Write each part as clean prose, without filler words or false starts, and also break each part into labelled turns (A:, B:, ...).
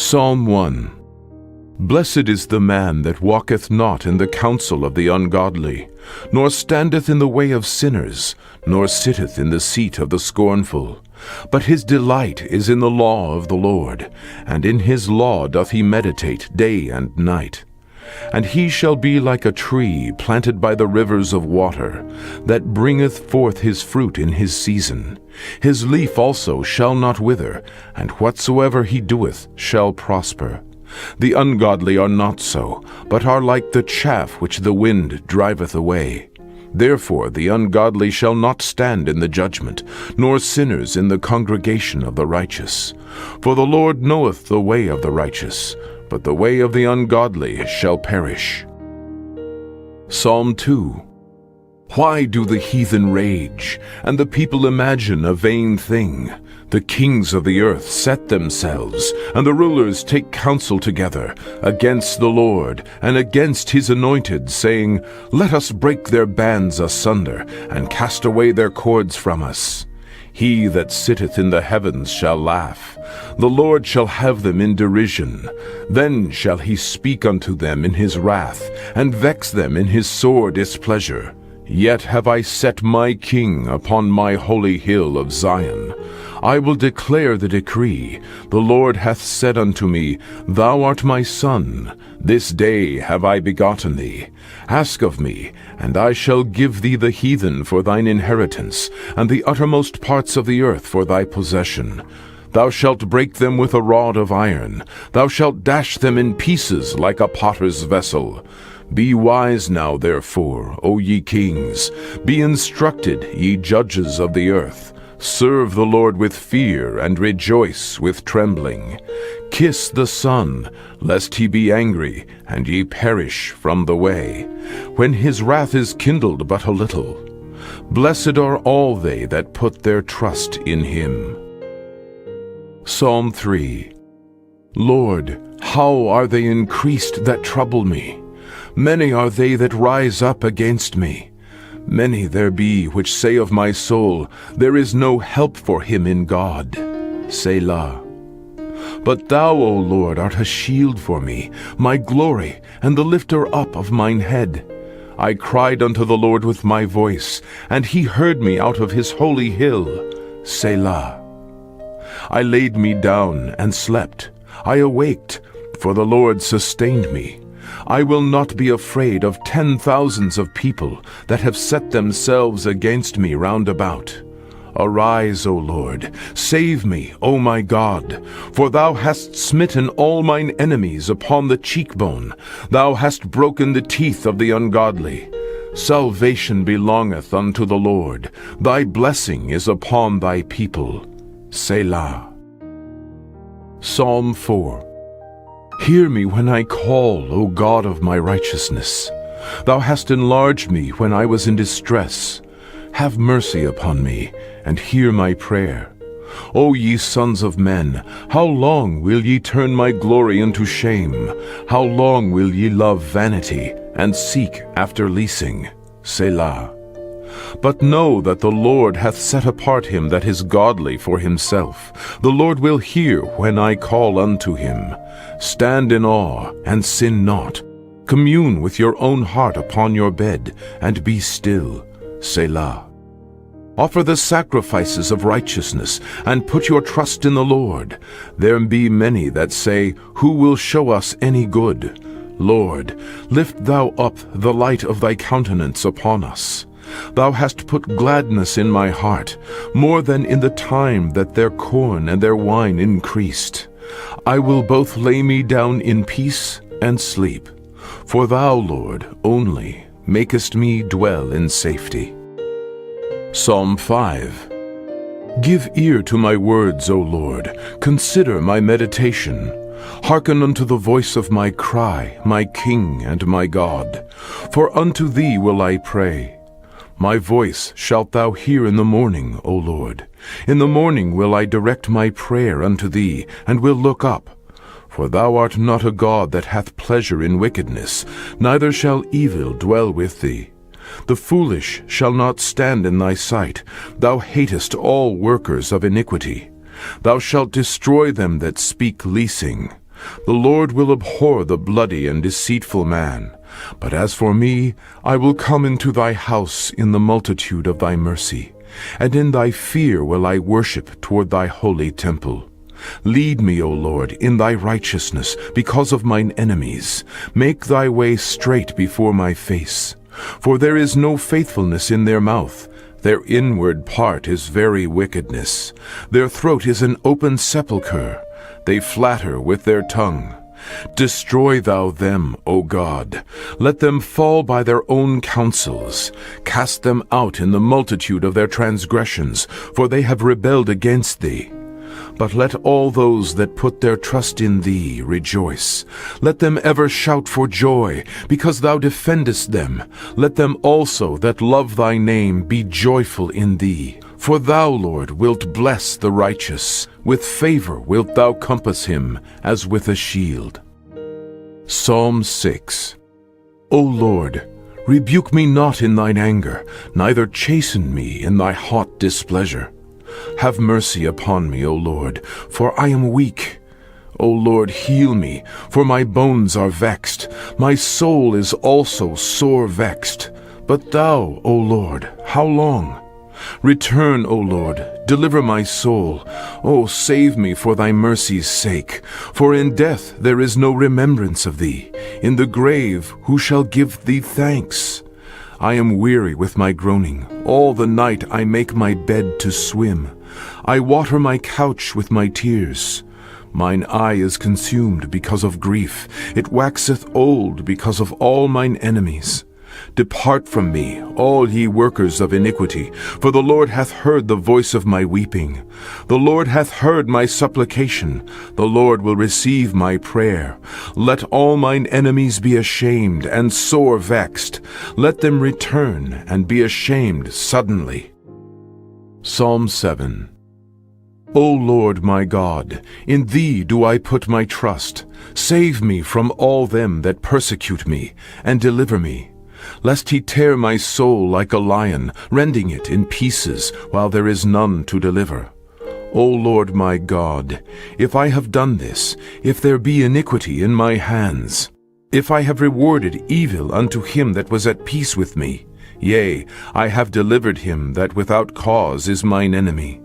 A: Psalm 1. Blessed is the man that walketh not in the counsel of the ungodly, nor standeth in the way of sinners, nor sitteth in the seat of the scornful. But his delight is in the law of the Lord, and in his law doth he meditate day and night. And he shall be like a tree planted by the rivers of water, that bringeth forth his fruit in his season. His leaf also shall not wither, and whatsoever he doeth shall prosper. The ungodly are not so, but are like the chaff which the wind driveth away. Therefore the ungodly shall not stand in the judgment, nor sinners in the congregation of the righteous. For the Lord knoweth the way of the righteous, but the way of the ungodly shall perish. Psalm 2. Why do the heathen rage, and the people imagine a vain thing? The kings of the earth set themselves, and the rulers take counsel together against the Lord and against his anointed, saying, Let us break their bands asunder, and cast away their cords from us. He that sitteth in the heavens shall laugh. The Lord shall have them in derision. Then shall he speak unto them in his wrath, and vex them in his sore displeasure. Yet have I set my king upon my holy hill of Zion. I will declare the decree. The Lord hath said unto me, Thou art my son. This day have I begotten thee. Ask of me, and I shall give thee the heathen for thine inheritance, and the uttermost parts of the earth for thy possession. Thou shalt break them with a rod of iron. Thou shalt dash them in pieces like a potter's vessel. Be wise now, therefore, O ye kings. Be instructed, ye judges of the earth. Serve the Lord with fear, and rejoice with trembling. Kiss the Son, lest he be angry, and ye perish from the way, when his wrath is kindled but a little. Blessed are all they that put their trust in him. Psalm 3. Lord, how are they increased that trouble me? Many are they that rise up against me. Many there be which say of my soul, There is no help for him in God. Selah. But thou, O Lord, art a shield for me, my glory, and the lifter up of mine head. I cried unto the Lord with my voice, and he heard me out of his holy hill. Selah. I laid me down and slept. I awaked, for the Lord sustained me. I will not be afraid of 10,000s of people that have set themselves against me round about. Arise, O Lord, save me, O my God, for thou hast smitten all mine enemies upon the cheekbone. Thou hast broken the teeth of the ungodly. Salvation belongeth unto the Lord. Thy blessing is upon thy people. Selah. Psalm 4. Hear me when I call, O God of my righteousness. Thou hast enlarged me when I was in distress. Have mercy upon me, and hear my prayer. O ye sons of men, how long will ye turn my glory into shame? How long will ye love vanity, and seek after leasing? Selah. But know that the Lord hath set apart him that is godly for himself. The Lord will hear when I call unto him. Stand in awe, and sin not. Commune with your own heart upon your bed, and be still. Selah. Offer the sacrifices of righteousness, and put your trust in the Lord. There be many that say, Who will show us any good? Lord, lift thou up the light of thy countenance upon us. Thou hast put gladness in my heart, more than in the time that their corn and their wine increased. I will both lay me down in peace and sleep. For thou, Lord, only makest me dwell in safety. Psalm 5. Give ear to my words, O Lord. Consider my meditation. Hearken unto the voice of my cry, my King and my God. For unto thee will I pray. My voice shalt thou hear in the morning, O Lord. In the morning will I direct my prayer unto thee, and will look up. For thou art not a God that hath pleasure in wickedness, neither shall evil dwell with thee. The foolish shall not stand in thy sight. Thou hatest all workers of iniquity. Thou shalt destroy them that speak leasing. The Lord will abhor the bloody and deceitful man. But as for me, I will come into thy house in the multitude of thy mercy, and in thy fear will I worship toward thy holy temple. Lead me, O Lord, in thy righteousness because of mine enemies. Make thy way straight before my face. For there is no faithfulness in their mouth. Their inward part is very wickedness. Their throat is an open sepulchre. They flatter with their tongue. Destroy thou them, O God. Let them fall by their own counsels. Cast them out in the multitude of their transgressions, for they have rebelled against thee. But let all those that put their trust in thee rejoice. Let them ever shout for joy, because thou defendest them. Let them also that love thy name be joyful in thee. For thou, Lord, wilt bless the righteous. With favor wilt thou compass him, as with a shield. Psalm 6. O Lord, rebuke me not in thine anger, neither chasten me in thy hot displeasure. Have mercy upon me, O Lord, for I am weak. O Lord, heal me, for my bones are vexed. My soul is also sore vexed. But thou, O Lord, how long? Return, O Lord, deliver my soul. O save me for thy mercy's sake. For in death there is no remembrance of thee. In the grave who shall give thee thanks? I am weary with my groaning. All the night I make my bed to swim. I water my couch with my tears. Mine eye is consumed because of grief. It waxeth old because of all mine enemies. Depart from me, all ye workers of iniquity, for the Lord hath heard the voice of my weeping. The Lord hath heard my supplication. The Lord will receive my prayer. Let all mine enemies be ashamed and sore vexed. Let them return and be ashamed suddenly. Psalm 7. O Lord my God, in thee do I put my trust. Save me from all them that persecute me, and deliver me. Lest he tear my soul like a lion, rending it in pieces, while there is none to deliver. O Lord my God, if I have done this, if there be iniquity in my hands, if I have rewarded evil unto him that was at peace with me, yea, I have delivered him that without cause is mine enemy.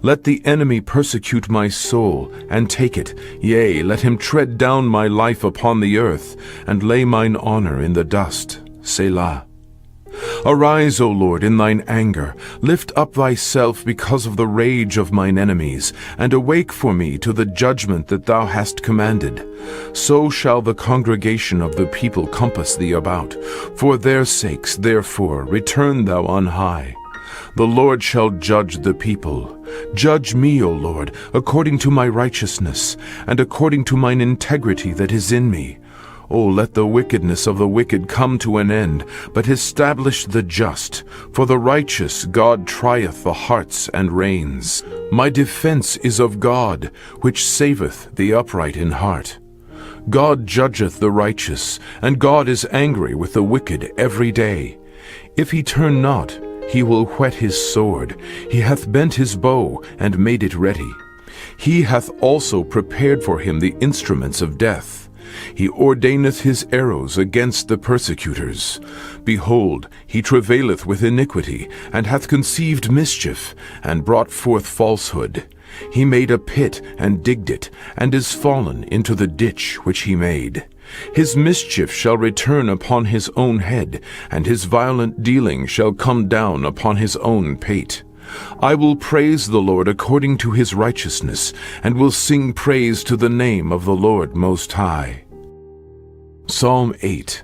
A: Let the enemy persecute my soul, and take it, yea, let him tread down my life upon the earth, and lay mine honor in the dust. Selah. Arise, O Lord, in thine anger. Lift up thyself because of the rage of mine enemies, and awake for me to the judgment that thou hast commanded. So shall the congregation of the people compass thee about. For their sakes, therefore, return thou on high. The Lord shall judge the people. Judge me, O Lord, according to my righteousness, and according to mine integrity that is in me. O let the wickedness of the wicked come to an end, but establish the just. For the righteous God trieth the hearts and reins. My defense is of God, which saveth the upright in heart. God judgeth the righteous, and God is angry with the wicked every day. If he turn not, he will whet his sword. He hath bent his bow, and made it ready. He hath also prepared for him the instruments of death. He ordaineth his arrows against the persecutors. Behold, he travaileth with iniquity, and hath conceived mischief, and brought forth falsehood. He made a pit, and digged it, and is fallen into the ditch which he made. His mischief shall return upon his own head, and his violent dealing shall come down upon his own pate. I will praise the Lord according to his righteousness, and will sing praise to the name of the Lord Most High. Psalm 8.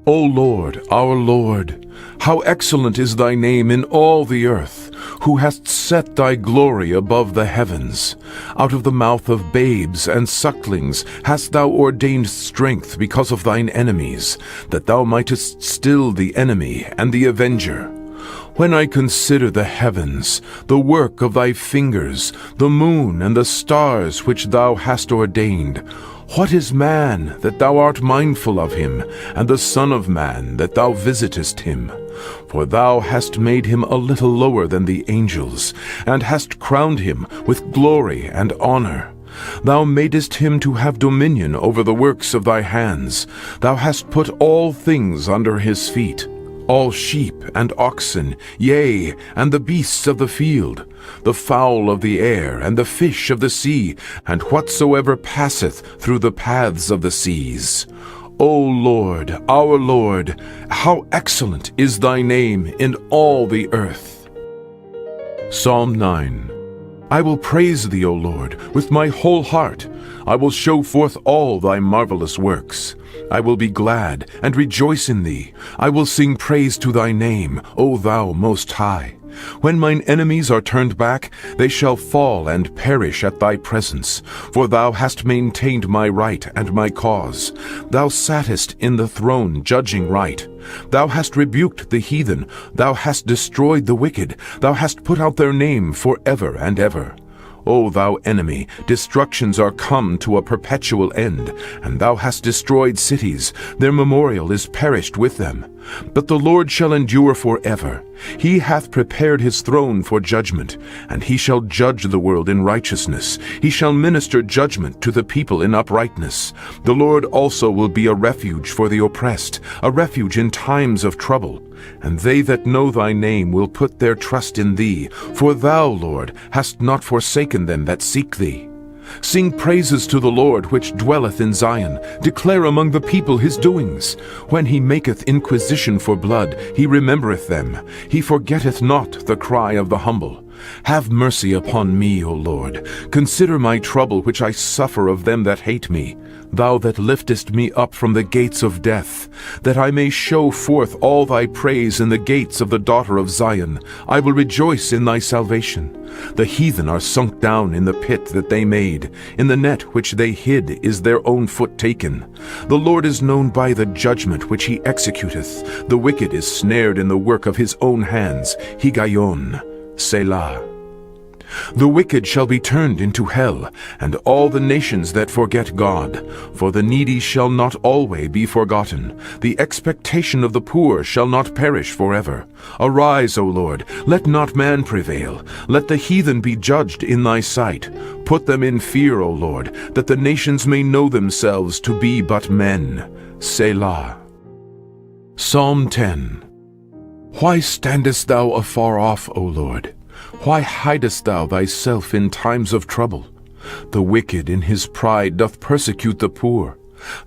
A: O Lord, our Lord, how excellent is thy name in all the earth, who hast set thy glory above the heavens. Out of the mouth of babes and sucklings hast thou ordained strength because of thine enemies, that thou mightest still the enemy and the avenger. When I consider the heavens, the work of thy fingers, the moon and the stars which thou hast ordained, what is man that thou art mindful of him, and the Son of Man that thou visitest him? For thou hast made him a little lower than the angels, and hast crowned him with glory and honor. Thou madest him to have dominion over the works of thy hands. Thou hast put all things under his feet, all sheep and oxen, yea, and the beasts of the field, the fowl of the air, and the fish of the sea, and whatsoever passeth through the paths of the seas. O Lord, our Lord, how excellent is thy name in all the earth. Psalm 9. I will praise thee, O Lord, with my whole heart. I will show forth all thy marvelous works. I will be glad and rejoice in thee. I will sing praise to thy name, O thou Most High. When mine enemies are turned back, they shall fall and perish at thy presence. For thou hast maintained my right and my cause. Thou sattest in the throne judging right. Thou hast rebuked the heathen. Thou hast destroyed the wicked. Thou hast put out their name forever and ever. O thou enemy, destructions are come to a perpetual end, and thou hast destroyed cities. Their memorial is perished with them. But the Lord shall endure forever. He hath prepared his throne for judgment, and he shall judge the world in righteousness. He shall minister judgment to the people in uprightness. The Lord also will be a refuge for the oppressed, a refuge in times of trouble. And they that know thy name will put their trust in thee, for thou, Lord, hast not forsaken them that seek thee. Sing praises to the Lord which dwelleth in Zion. Declare among the people his doings. When he maketh inquisition for blood, he remembereth them. He forgetteth not the cry of the humble. Have mercy upon me, O Lord. Consider my trouble which I suffer of them that hate me. Thou that liftest me up from the gates of death, that I may show forth all thy praise in the gates of the daughter of Zion. I will rejoice in thy salvation. The heathen are sunk down in the pit that they made. In the net which they hid is their own foot taken. The Lord is known by the judgment which he executeth. The wicked is snared in the work of his own hands. Higayon. Selah. The wicked shall be turned into hell, and all the nations that forget God. For the needy shall not always be forgotten. The expectation of the poor shall not perish forever. Arise, O Lord, let not man prevail. Let the heathen be judged in thy sight. Put them in fear, O Lord, that the nations may know themselves to be but men. Selah. Psalm 10. Why standest thou afar off, O Lord? Why hidest thou thyself in times of trouble? The wicked in his pride doth persecute the poor.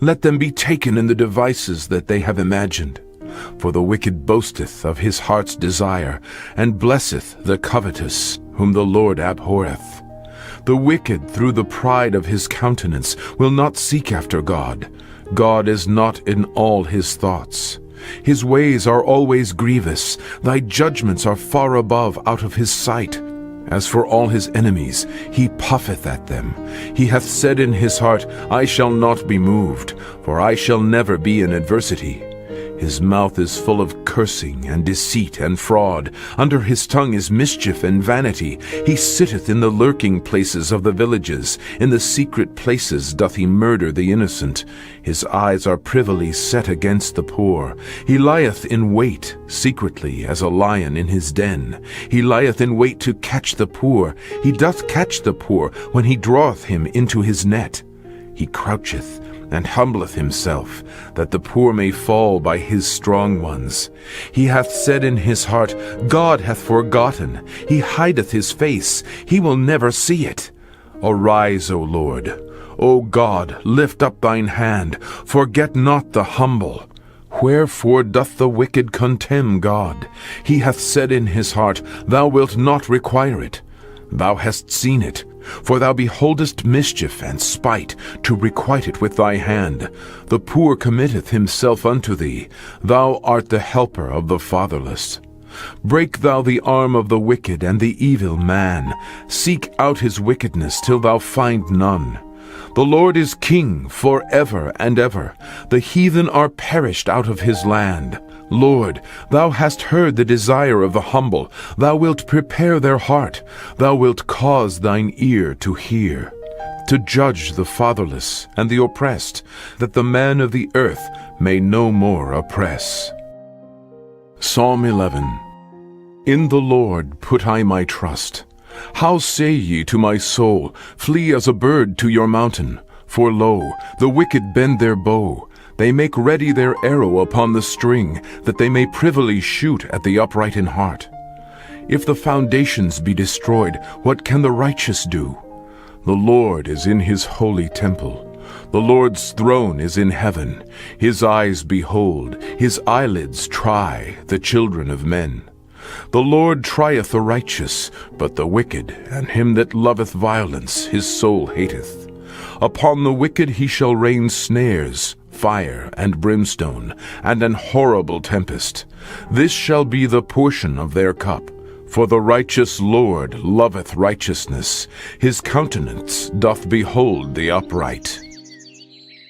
A: Let them be taken in the devices that they have imagined. For the wicked boasteth of his heart's desire, and blesseth the covetous, whom the Lord abhorreth. The wicked through the pride of his countenance will not seek after God. God is not in all his thoughts. His ways are always grievous. Thy judgments are far above out of his sight. As for all his enemies, he puffeth at them. He hath said in his heart, I shall not be moved, for I shall never be in adversity. His mouth is full of cursing and deceit and fraud. Under his tongue is mischief and vanity. He sitteth in the lurking places of the villages. In the secret places doth he murder the innocent. His eyes are privily set against the poor. He lieth in wait secretly as a lion in his den. He lieth in wait to catch the poor. He doth catch the poor when he draweth him into his net. He croucheth and humbleth himself, that the poor may fall by his strong ones. He hath said in his heart, God hath forgotten. He hideth his face. He will never see it. Arise, O Lord. O God, lift up thine hand. Forget not the humble. Wherefore doth the wicked contemn God? He hath said in his heart, Thou wilt not require it. Thou hast seen it. For thou beholdest mischief and spite, to requite it with thy hand. The poor committeth himself unto thee. Thou art the helper of the fatherless. Break thou the arm of the wicked and the evil man. Seek out his wickedness till thou find none. The Lord is king forever and ever. The heathen are perished out of his land. Lord, thou hast heard the desire of the humble. Thou wilt prepare their heart. Thou wilt cause thine ear to hear, to judge the fatherless and the oppressed, that the man of the earth may no more oppress. Psalm 11. In the Lord put I my trust. How say ye to my soul, Flee as a bird to your mountain? For lo, the wicked bend their bow, they make ready their arrow upon the string, that they may privily shoot at the upright in heart. If the foundations be destroyed, what can the righteous do? The Lord is in his holy temple. The Lord's throne is in heaven. His eyes behold, his eyelids try the children of men. The Lord trieth the righteous, but the wicked, and him that loveth violence, his soul hateth. Upon the wicked he shall rain snares, fire and brimstone, and an horrible tempest. This shall be the portion of their cup. For the righteous Lord loveth righteousness. His countenance doth behold the upright.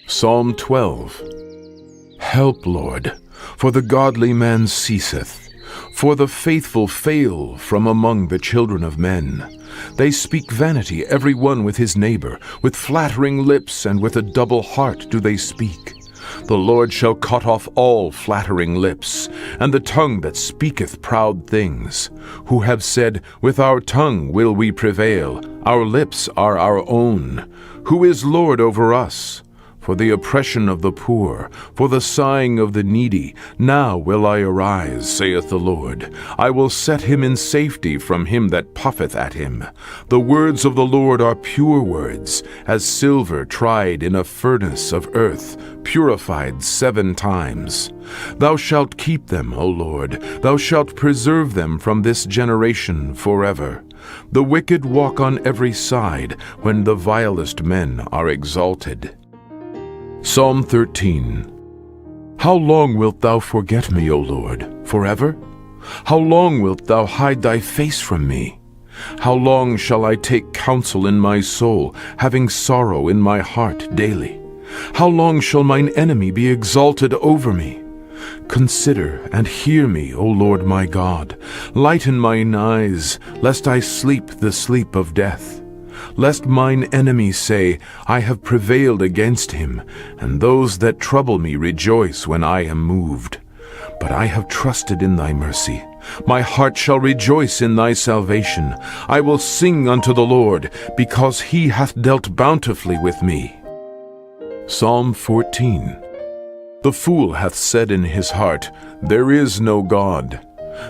A: Psalm 12. Help, Lord, for the godly man ceaseth. For the faithful fail from among the children of men. They speak vanity, every one with his neighbor. With flattering lips and with a double heart do they speak. The Lord shall cut off all flattering lips, and the tongue that speaketh proud things. Who have said, With our tongue will we prevail, our lips are our own. Who is Lord over us? For the oppression of the poor, for the sighing of the needy, now will I arise, saith the Lord. I will set him in safety from him that puffeth at him. The words of the Lord are pure words, as silver tried in a furnace of earth, purified 7 times. Thou shalt keep them, O Lord, thou shalt preserve them from this generation forever. The wicked walk on every side, when the vilest men are exalted. Psalm 13. How long wilt thou forget me, O Lord? Forever? How long wilt thou hide thy face from me? How long shall I take counsel in my soul, having sorrow in my heart daily? How long shall mine enemy be exalted over me? Consider and hear me, O Lord my God. Lighten mine eyes, lest I sleep the sleep of death. Lest mine enemies say, I have prevailed against him, and those that trouble me rejoice when I am moved. But I have trusted in thy mercy. My heart shall rejoice in thy salvation. I will sing unto the Lord, because he hath dealt bountifully with me. Psalm 14. The fool hath said in his heart, There is no God.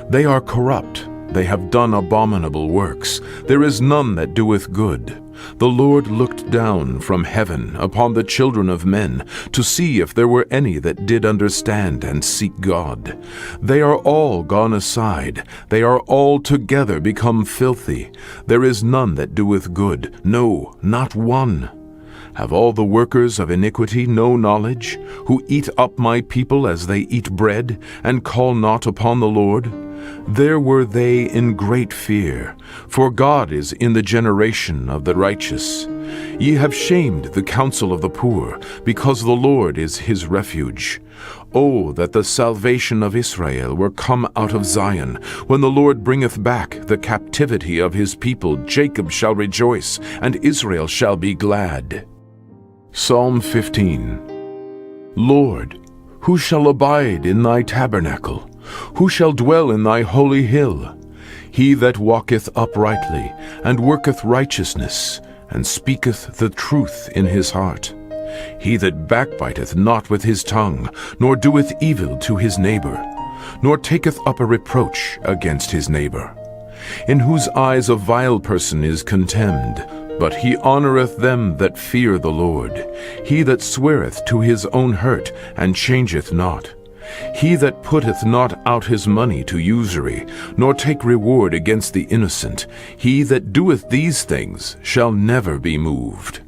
A: They are corrupt. They have done abominable works. There is none that doeth good. The Lord looked down from heaven upon the children of men, to see if there were any that did understand and seek God. They are all gone aside. They are altogether become filthy. There is none that doeth good, no, not one. Have all the workers of iniquity no knowledge, who eat up my people as they eat bread, and call not upon the Lord? There were they in great fear, for God is in the generation of the righteous. Ye have shamed the counsel of the poor, because the Lord is his refuge. Oh, that the salvation of Israel were come out of Zion! When the Lord bringeth back the captivity of his people, Jacob shall rejoice, and Israel shall be glad. Psalm 15. Lord, who shall abide in thy tabernacle? Who shall dwell in thy holy hill? He that walketh uprightly, and worketh righteousness, and speaketh the truth in his heart. He that backbiteth not with his tongue, nor doeth evil to his neighbor, nor taketh up a reproach against his neighbor. In whose eyes a vile person is contemned, but he honoureth them that fear the Lord. He that sweareth to his own hurt, and changeth not. He that putteth not out his money to usury, nor take reward against the innocent, he that doeth these things shall never be moved.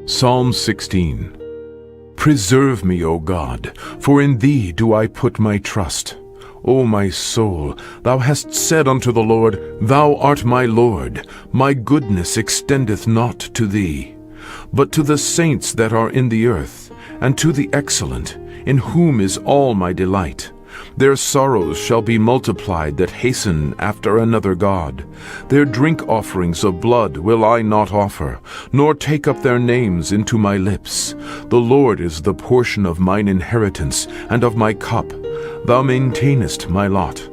A: Psalm 16. Preserve me, O God, for in thee do I put my trust. O my soul, thou hast said unto the Lord, Thou art my Lord. My goodness extendeth not to thee, but to the saints that are in the earth, and to the excellent, in whom is all my delight. Their sorrows shall be multiplied that hasten after another God. Their drink offerings of blood will I not offer, nor take up their names into my lips. The Lord is the portion of mine inheritance, and of my cup. Thou maintainest my lot.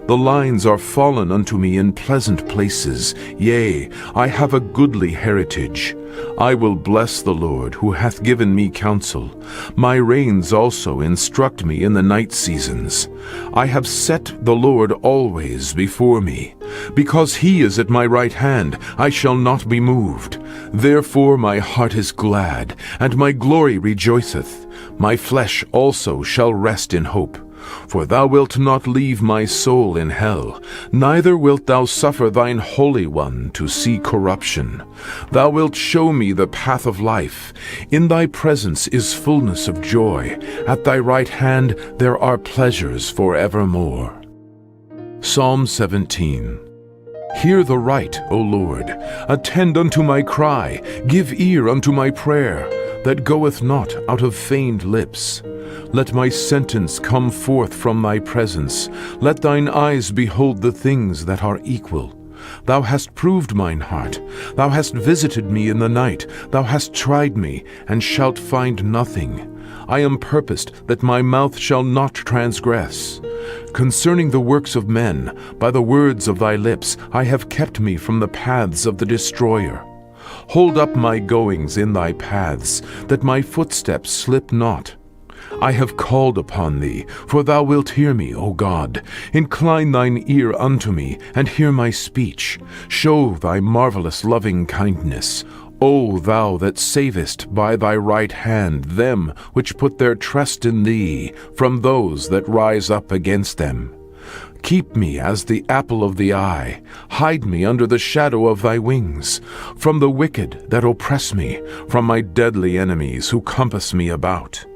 A: The lines are fallen unto me in pleasant places. Yea, I have a goodly heritage. I will bless the Lord, who hath given me counsel. My reins also instruct me in the night seasons. I have set the Lord always before me. Because he is at my right hand, I shall not be moved. Therefore my heart is glad, and my glory rejoiceth. My flesh also shall rest in hope. For thou wilt not leave my soul in hell, neither wilt thou suffer thine Holy One to see corruption. Thou wilt show me the path of life. In thy presence is fullness of joy. At thy right hand there are pleasures forevermore. Psalm 17. Hear the right, O Lord. Attend unto my cry. Give ear unto my prayer, that goeth not out of feigned lips. Let my sentence come forth from thy presence. Let thine eyes behold the things that are equal. Thou hast proved mine heart. Thou hast visited me in the night. Thou hast tried me, and shalt find nothing. I am purposed that my mouth shall not transgress. Concerning the works of men, by the words of thy lips, I have kept me from the paths of the destroyer. Hold up my goings in thy paths, that my footsteps slip not. I have called upon thee, for thou wilt hear me, O God. Incline thine ear unto me, and hear my speech. Show thy marvelous loving kindness. O thou that savest by thy right hand them which put their trust in thee, from those that rise up against them. Keep me as the apple of the eye. Hide me under the shadow of thy wings, from the wicked that oppress me, from my deadly enemies who compass me about.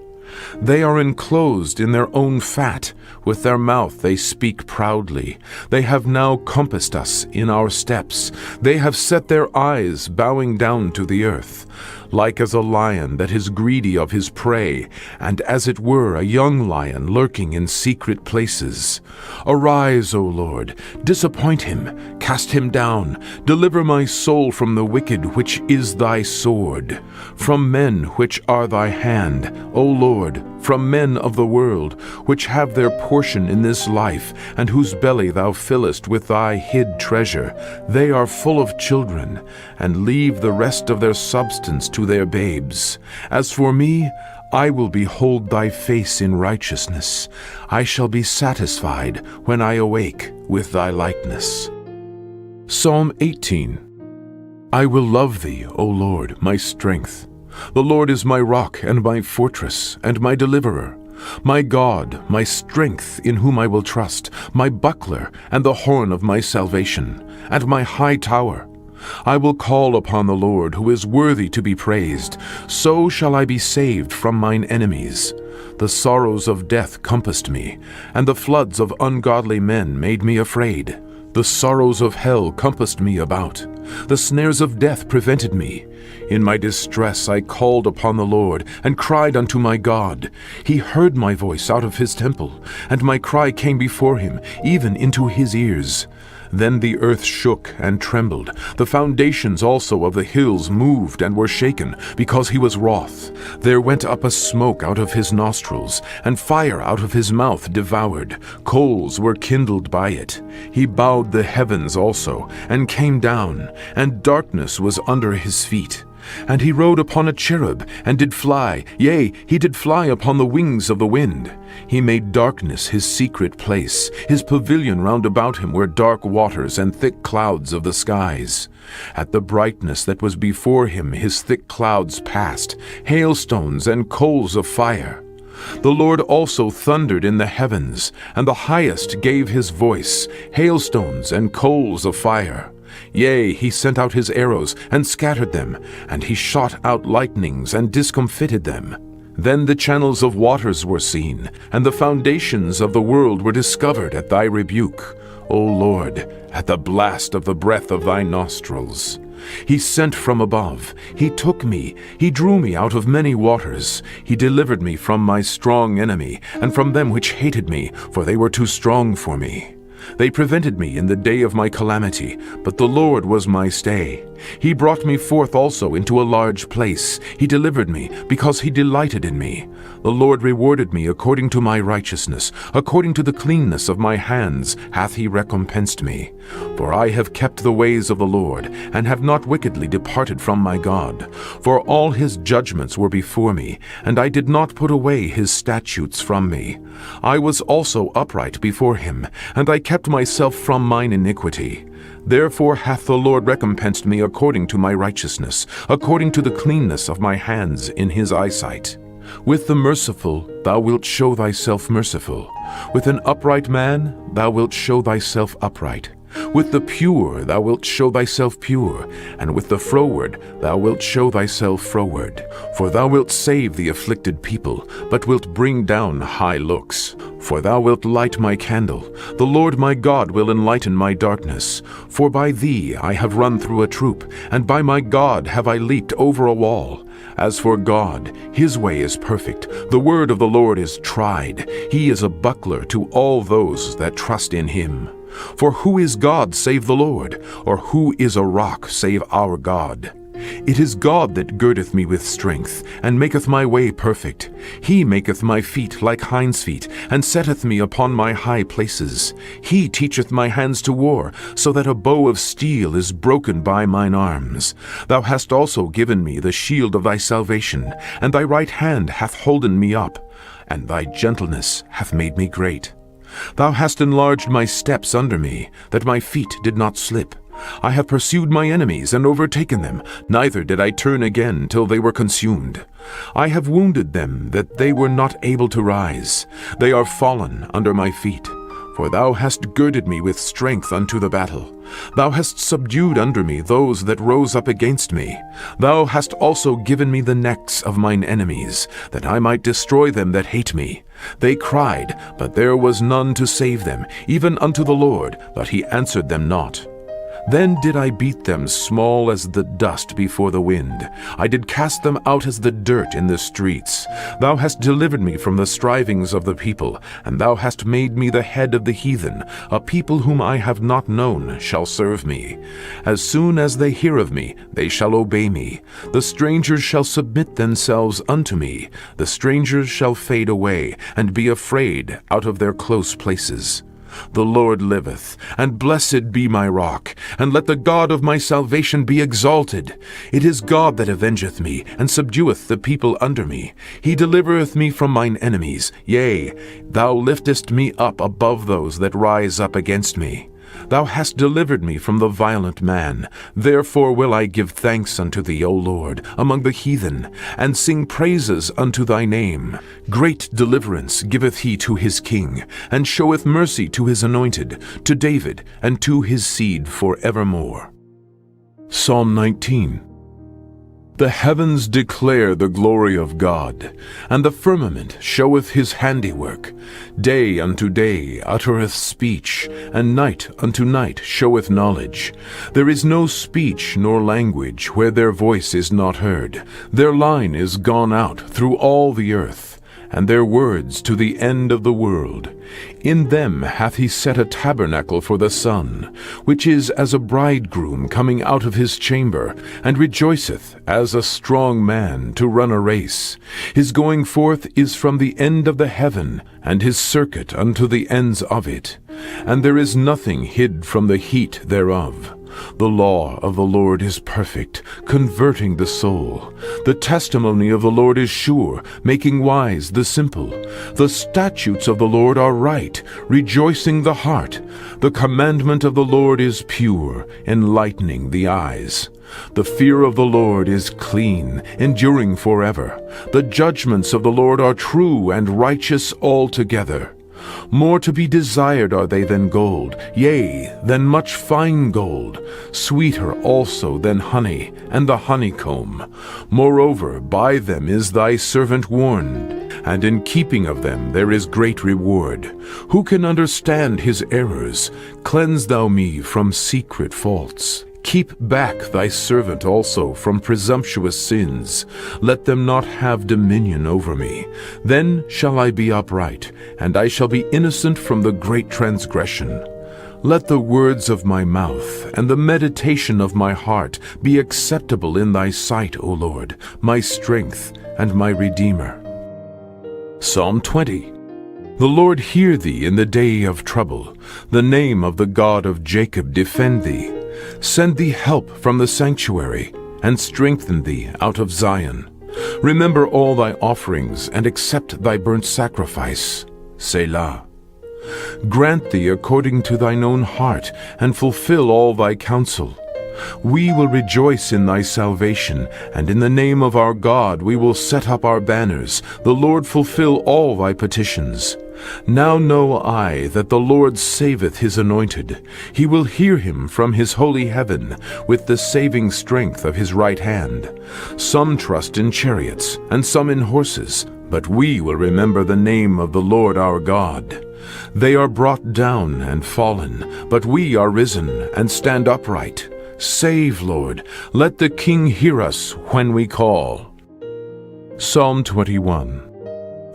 A: They are enclosed in their own fat. With their mouth they speak proudly. They have now compassed us in our steps. They have set their eyes bowing down to the earth. Like as a lion that is greedy of his prey, and as it were a young lion lurking in secret places. Arise, O Lord, disappoint him, cast him down, deliver my soul from the wicked, which is thy sword, from men which are thy hand, O Lord, from men of the world, which have their portion in this life, and whose belly thou fillest with thy hid treasure. They are full of children, and leave the rest of their substance to their babes. As for me, I will behold thy face in righteousness. I shall be satisfied when I awake with thy likeness. Psalm 18. I will love thee, O Lord, my strength. The Lord is my rock and my fortress and my deliverer, my God, my strength in whom I will trust, my buckler and the horn of my salvation, and my high tower. I will call upon the Lord, who is worthy to be praised. So shall I be saved from mine enemies. The sorrows of death compassed me, and the floods of ungodly men made me afraid. The sorrows of hell compassed me about. The snares of death prevented me. In my distress I called upon the Lord, and cried unto my God. He heard my voice out of his temple, and my cry came before him, even into his ears. Then the earth shook and trembled. The foundations also of the hills moved and were shaken, because he was wroth. There went up a smoke out of his nostrils, and fire out of his mouth devoured. Coals were kindled by it. He bowed the heavens also, and came down, and darkness was under his feet. And he rode upon a cherub, and did fly, yea, he did fly upon the wings of the wind. He made darkness his secret place. His pavilion round about him were dark waters and thick clouds of the skies. At the brightness that was before him his thick clouds passed, hailstones and coals of fire. The Lord also thundered in the heavens, and the highest gave his voice, hailstones and coals of fire. Yea, he sent out his arrows, and scattered them, and he shot out lightnings, and discomfited them. Then the channels of waters were seen, and the foundations of the world were discovered at thy rebuke, O Lord, at the blast of the breath of thy nostrils. He sent from above, he took me, he drew me out of many waters. He delivered me from my strong enemy, and from them which hated me, for they were too strong for me. They prevented me in the day of my calamity, but the Lord was my stay. He brought me forth also into a large place. He delivered me, because he delighted in me. The Lord rewarded me according to my righteousness, according to the cleanness of my hands hath he recompensed me. For I have kept the ways of the Lord, and have not wickedly departed from my God. For all his judgments were before me, and I did not put away his statutes from me. I was also upright before him, and I kept myself from mine iniquity. Therefore hath the Lord recompensed me according to my righteousness, according to the cleanness of my hands in his eyesight. With the merciful thou wilt show thyself merciful. With an upright man thou wilt show thyself upright. With the pure thou wilt show thyself pure, and with the froward thou wilt show thyself froward. For thou wilt save the afflicted people, but wilt bring down high looks. For thou wilt light my candle. The Lord my God will enlighten my darkness. For by thee I have run through a troop, and by my God have I leaped over a wall. As for God, his way is perfect. The word of the Lord is tried. He is a buckler to all those that trust in him. For who is God save the Lord? Or who is a rock save our God? It is God that girdeth me with strength, and maketh my way perfect. He maketh my feet like hinds' feet, and setteth me upon my high places. He teacheth my hands to war, so that a bow of steel is broken by mine arms. Thou hast also given me the shield of thy salvation, and thy right hand hath holden me up, and thy gentleness hath made me great. Thou hast enlarged my steps under me, that my feet did not slip. I have pursued my enemies and overtaken them, neither did I turn again till they were consumed. I have wounded them, that they were not able to rise. They are fallen under my feet. For thou hast girded me with strength unto the battle. Thou hast subdued under me those that rose up against me. Thou hast also given me the necks of mine enemies, that I might destroy them that hate me. They cried, but there was none to save them, even unto the Lord, but he answered them not. Then did I beat them small as the dust before the wind. I did cast them out as the dirt in the streets. Thou hast delivered me from the strivings of the people, and thou hast made me the head of the heathen. A people whom I have not known shall serve me. As soon as they hear of me, they shall obey me. The strangers shall submit themselves unto me. The strangers shall fade away, and be afraid out of their close places. The Lord liveth, and blessed be my rock, and let the God of my salvation be exalted. It is God that avengeth me, and subdueth the people under me. He delivereth me from mine enemies. Yea, thou liftest me up above those that rise up against me. Thou hast delivered me from the violent man. Therefore will I give thanks unto thee, O Lord, among the heathen, and sing praises unto thy name. Great deliverance giveth he to his king, and showeth mercy to his anointed, to David, and to his seed for evermore. Psalm 19. The heavens declare the glory of God, and the firmament showeth his handiwork. Day unto day uttereth speech, and night unto night showeth knowledge. There is no speech nor language where their voice is not heard. Their line is gone out through all the earth, and their words to the end of the world. In them hath he set a tabernacle for the sun, which is as a bridegroom coming out of his chamber, and rejoiceth as a strong man to run a race. His going forth is from the end of the heaven, and his circuit unto the ends of it. And there is nothing hid from the heat thereof. The law of the Lord is perfect, converting the soul. The testimony of the Lord is sure, making wise the simple. The statutes of the Lord are right, rejoicing the heart. The commandment of the Lord is pure, enlightening the eyes. The fear of the Lord is clean, enduring forever. The judgments of the Lord are true and righteous altogether. More to be desired are they than gold, yea, than much fine gold, sweeter also than honey, and the honeycomb. Moreover, by them is thy servant warned, and in keeping of them there is great reward. Who can understand his errors? Cleanse thou me from secret faults. Keep back thy servant also from presumptuous sins. Let them not have dominion over me. Then shall I be upright, and I shall be innocent from the great transgression. Let the words of my mouth and the meditation of my heart be acceptable in thy sight, O Lord, my strength and my Redeemer. Psalm 20. The Lord hear thee in the day of trouble. The name of the God of Jacob defend thee. Send thee help from the sanctuary, and strengthen thee out of Zion. Remember all thy offerings, and accept thy burnt sacrifice. Selah. Grant thee according to thine own heart, and fulfill all thy counsel. We will rejoice in thy salvation, and in the name of our God we will set up our banners. The Lord fulfill all thy petitions. Now know I that the Lord saveth his anointed. He will hear him from his holy heaven, with the saving strength of his right hand. Some trust in chariots, and some in horses, but we will remember the name of the Lord our God. They are brought down and fallen, but we are risen and stand upright. Save, Lord, let the King hear us when we call. Psalm 21.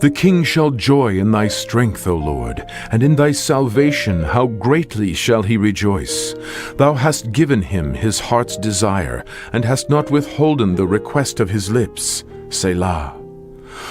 A: The king shall joy in thy strength, O Lord, and in thy salvation how greatly shall he rejoice. Thou hast given him his heart's desire, and hast not withholden the request of his lips. Selah.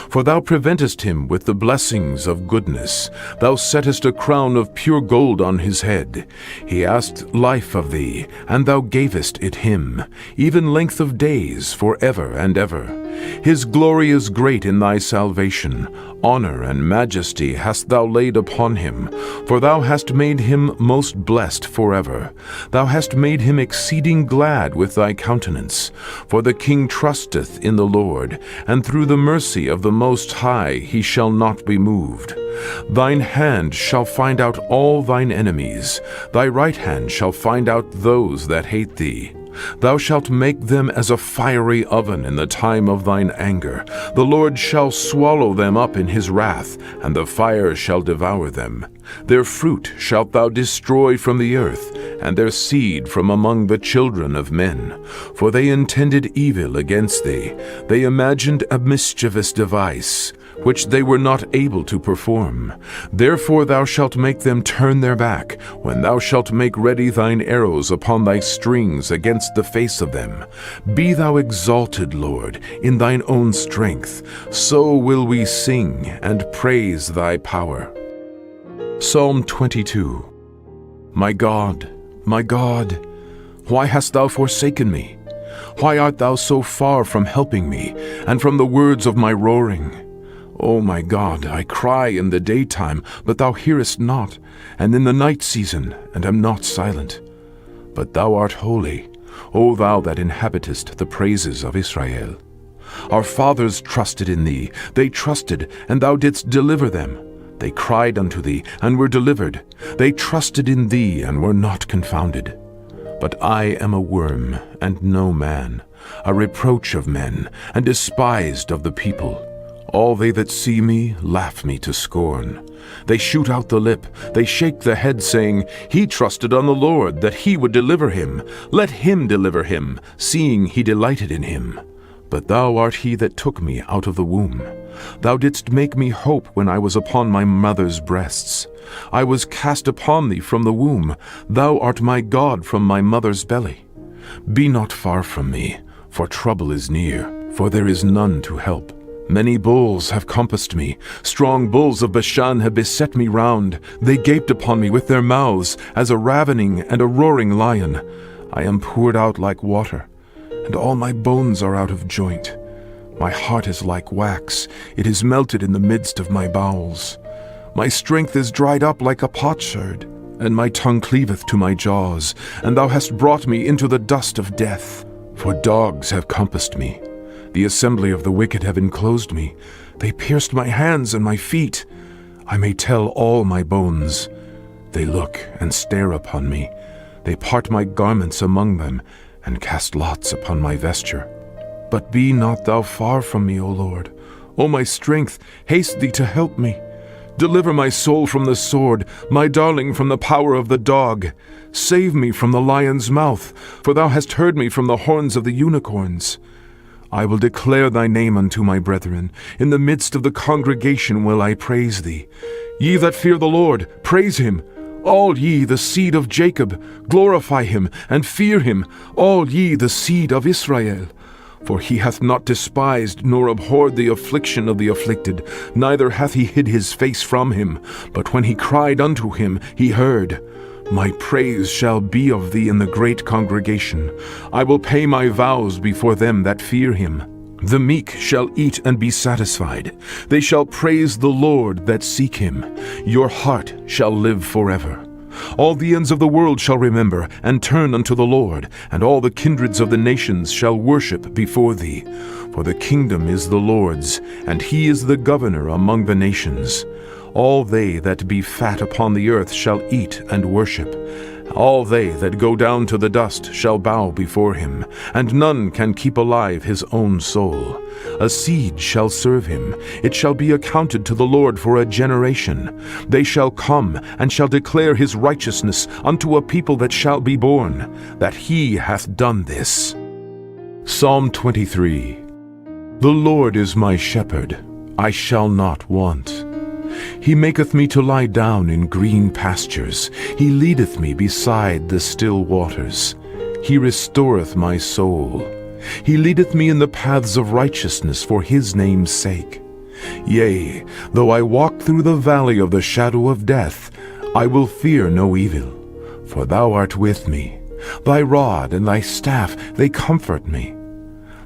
A: For thou preventest him with the blessings of goodness. Thou settest a crown of pure gold on his head. He asked life of thee, and thou gavest it him, even length of days for ever and ever. His glory is great in thy salvation. Honor and majesty hast thou laid upon him, for thou hast made him most blessed forever. Thou hast made him exceeding glad with thy countenance. For the king trusteth in the Lord, and through the mercy of the Most High he shall not be moved. Thine hand shall find out all thine enemies. Thy right hand shall find out those that hate thee. Thou shalt make them as a fiery oven in the time of thine anger. The Lord shall swallow them up in his wrath, and the fire shall devour them. Their fruit shalt thou destroy from the earth, and their seed from among the children of men. For they intended evil against thee. They imagined a mischievous device, which they were not able to perform. Therefore thou shalt make them turn their back, when thou shalt make ready thine arrows upon thy strings against the face of them. Be thou exalted, Lord, in thine own strength. So will we sing and praise thy power. Psalm 22. My God, why hast thou forsaken me? Why art thou so far from helping me, and from the words of my roaring? O my God, I cry in the daytime, but thou hearest not, and in the night season, and am not silent. But thou art holy, O thou that inhabitest the praises of Israel. Our fathers trusted in thee. They trusted, and thou didst deliver them. They cried unto thee, and were delivered. They trusted in thee, and were not confounded. But I am a worm, and no man, a reproach of men, and despised of the people. All they that see me laugh me to scorn. They shoot out the lip, they shake the head, saying, He trusted on the Lord, that he would deliver him. Let him deliver him, seeing he delighted in him. But thou art he that took me out of the womb. Thou didst make me hope when I was upon my mother's breasts. I was cast upon thee from the womb. Thou art my God from my mother's belly. Be not far from me, for trouble is near, for there is none to help. Many bulls have compassed me. Strong bulls of Bashan have beset me round. They gaped upon me with their mouths, as a ravening and a roaring lion. I am poured out like water, and all my bones are out of joint. My heart is like wax. It is melted in the midst of my bowels. My strength is dried up like a potsherd, and my tongue cleaveth to my jaws. And thou hast brought me into the dust of death. For dogs have compassed me. The assembly of the wicked have enclosed me. They pierced my hands and my feet. I may tell all my bones. They look and stare upon me. They part my garments among them, and cast lots upon my vesture. But be not thou far from me, O Lord. O my strength, haste thee to help me. Deliver my soul from the sword, my darling from the power of the dog. Save me from the lion's mouth, for thou hast heard me from the horns of the unicorns. I will declare thy name unto my brethren. In the midst of the congregation will I praise thee. Ye that fear the Lord, praise him. All ye the seed of Jacob, glorify him, and fear him, all ye the seed of Israel. For he hath not despised nor abhorred the affliction of the afflicted, neither hath he hid his face from him. But when he cried unto him, he heard. My praise shall be of thee in the great congregation. I will pay my vows before them that fear him. The meek shall eat and be satisfied. They shall praise the Lord that seek him. Your heart shall live forever. All the ends of the world shall remember, and turn unto the Lord, and all the kindreds of the nations shall worship before thee. For the kingdom is the Lord's, and he is the governor among the nations. All they that be fat upon the earth shall eat and worship. All they that go down to the dust shall bow before him, and none can keep alive his own soul. A seed shall serve him, it shall be accounted to the Lord for a generation. They shall come, and shall declare his righteousness unto a people that shall be born, that he hath done this. Psalm 23. The Lord is my shepherd, I shall not want. He maketh me to lie down in green pastures. He leadeth me beside the still waters. He restoreth my soul. He leadeth me in the paths of righteousness for his name's sake. Yea, though I walk through the valley of the shadow of death, I will fear no evil, for thou art with me. Thy rod and thy staff, they comfort me.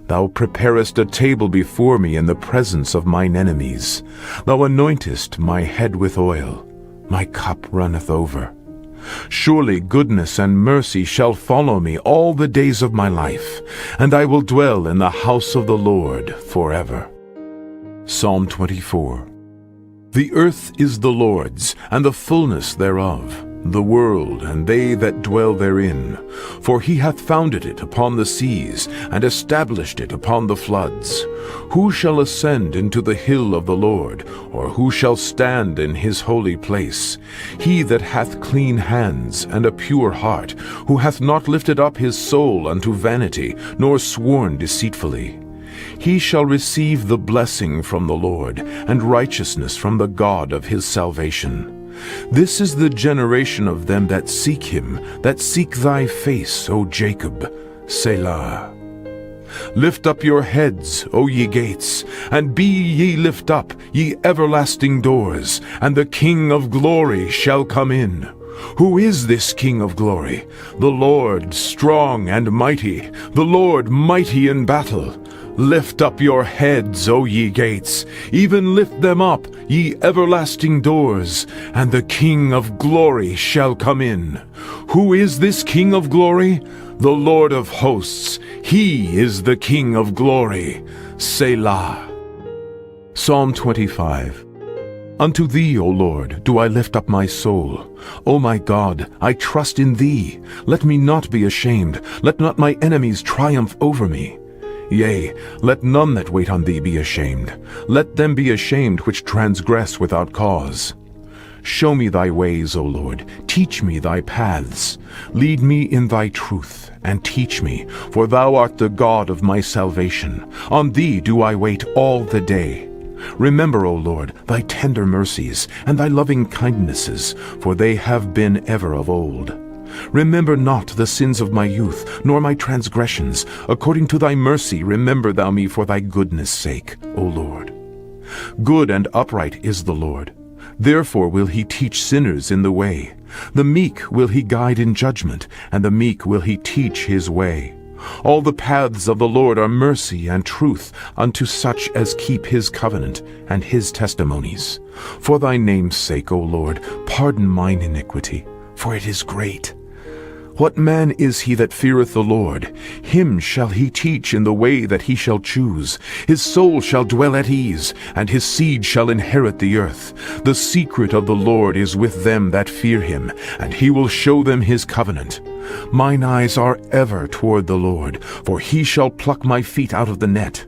A: Thou preparest a table before me in the presence of mine enemies. Thou anointest my head with oil. My cup runneth over. Surely goodness and mercy shall follow me all the days of my life, and I will dwell in the house of the Lord forever. Psalm 24. The earth is the Lord's, and the fullness thereof, the world, and they that dwell therein. For he hath founded it upon the seas, and established it upon the floods. Who shall ascend into the hill of the Lord, or who shall stand in his holy place? He that hath clean hands and a pure heart, who hath not lifted up his soul unto vanity, nor sworn deceitfully. He shall receive the blessing from the Lord, and righteousness from the God of his salvation. This is the generation of them that seek him, that seek thy face, O Jacob. Selah. Lift up your heads, O ye gates, and be ye lift up, ye everlasting doors, and the King of glory shall come in. Who is this King of glory? The Lord strong and mighty, the Lord mighty in battle. Lift up your heads, O ye gates, even lift them up, ye everlasting doors, and the King of glory shall come in. Who is this King of glory? The Lord of hosts, he is the King of glory. Selah. Psalm 25. Unto thee, O Lord, do I lift up my soul. O my God, I trust in thee. Let me not be ashamed. Let not my enemies triumph over me. Yea, let none that wait on thee be ashamed. Let them be ashamed which transgress without cause. Show me thy ways, O Lord. Teach me thy paths. Lead me in thy truth, and teach me, for thou art the God of my salvation. On thee do I wait all the day. Remember, O Lord, thy tender mercies, and thy loving kindnesses, for they have been ever of old. Remember not the sins of my youth, nor my transgressions. According to thy mercy remember thou me for thy goodness' sake, O Lord. Good and upright is the Lord. Therefore will he teach sinners in the way. The meek will he guide in judgment, and the meek will he teach his way. All the paths of the Lord are mercy and truth unto such as keep his covenant and his testimonies. For thy name's sake, O Lord, pardon mine iniquity, for it is great. What man is he that feareth the Lord? Him shall he teach in the way that he shall choose. His soul shall dwell at ease, and his seed shall inherit the earth. The secret of the Lord is with them that fear him, and he will show them his covenant. Mine eyes are ever toward the Lord, for he shall pluck my feet out of the net.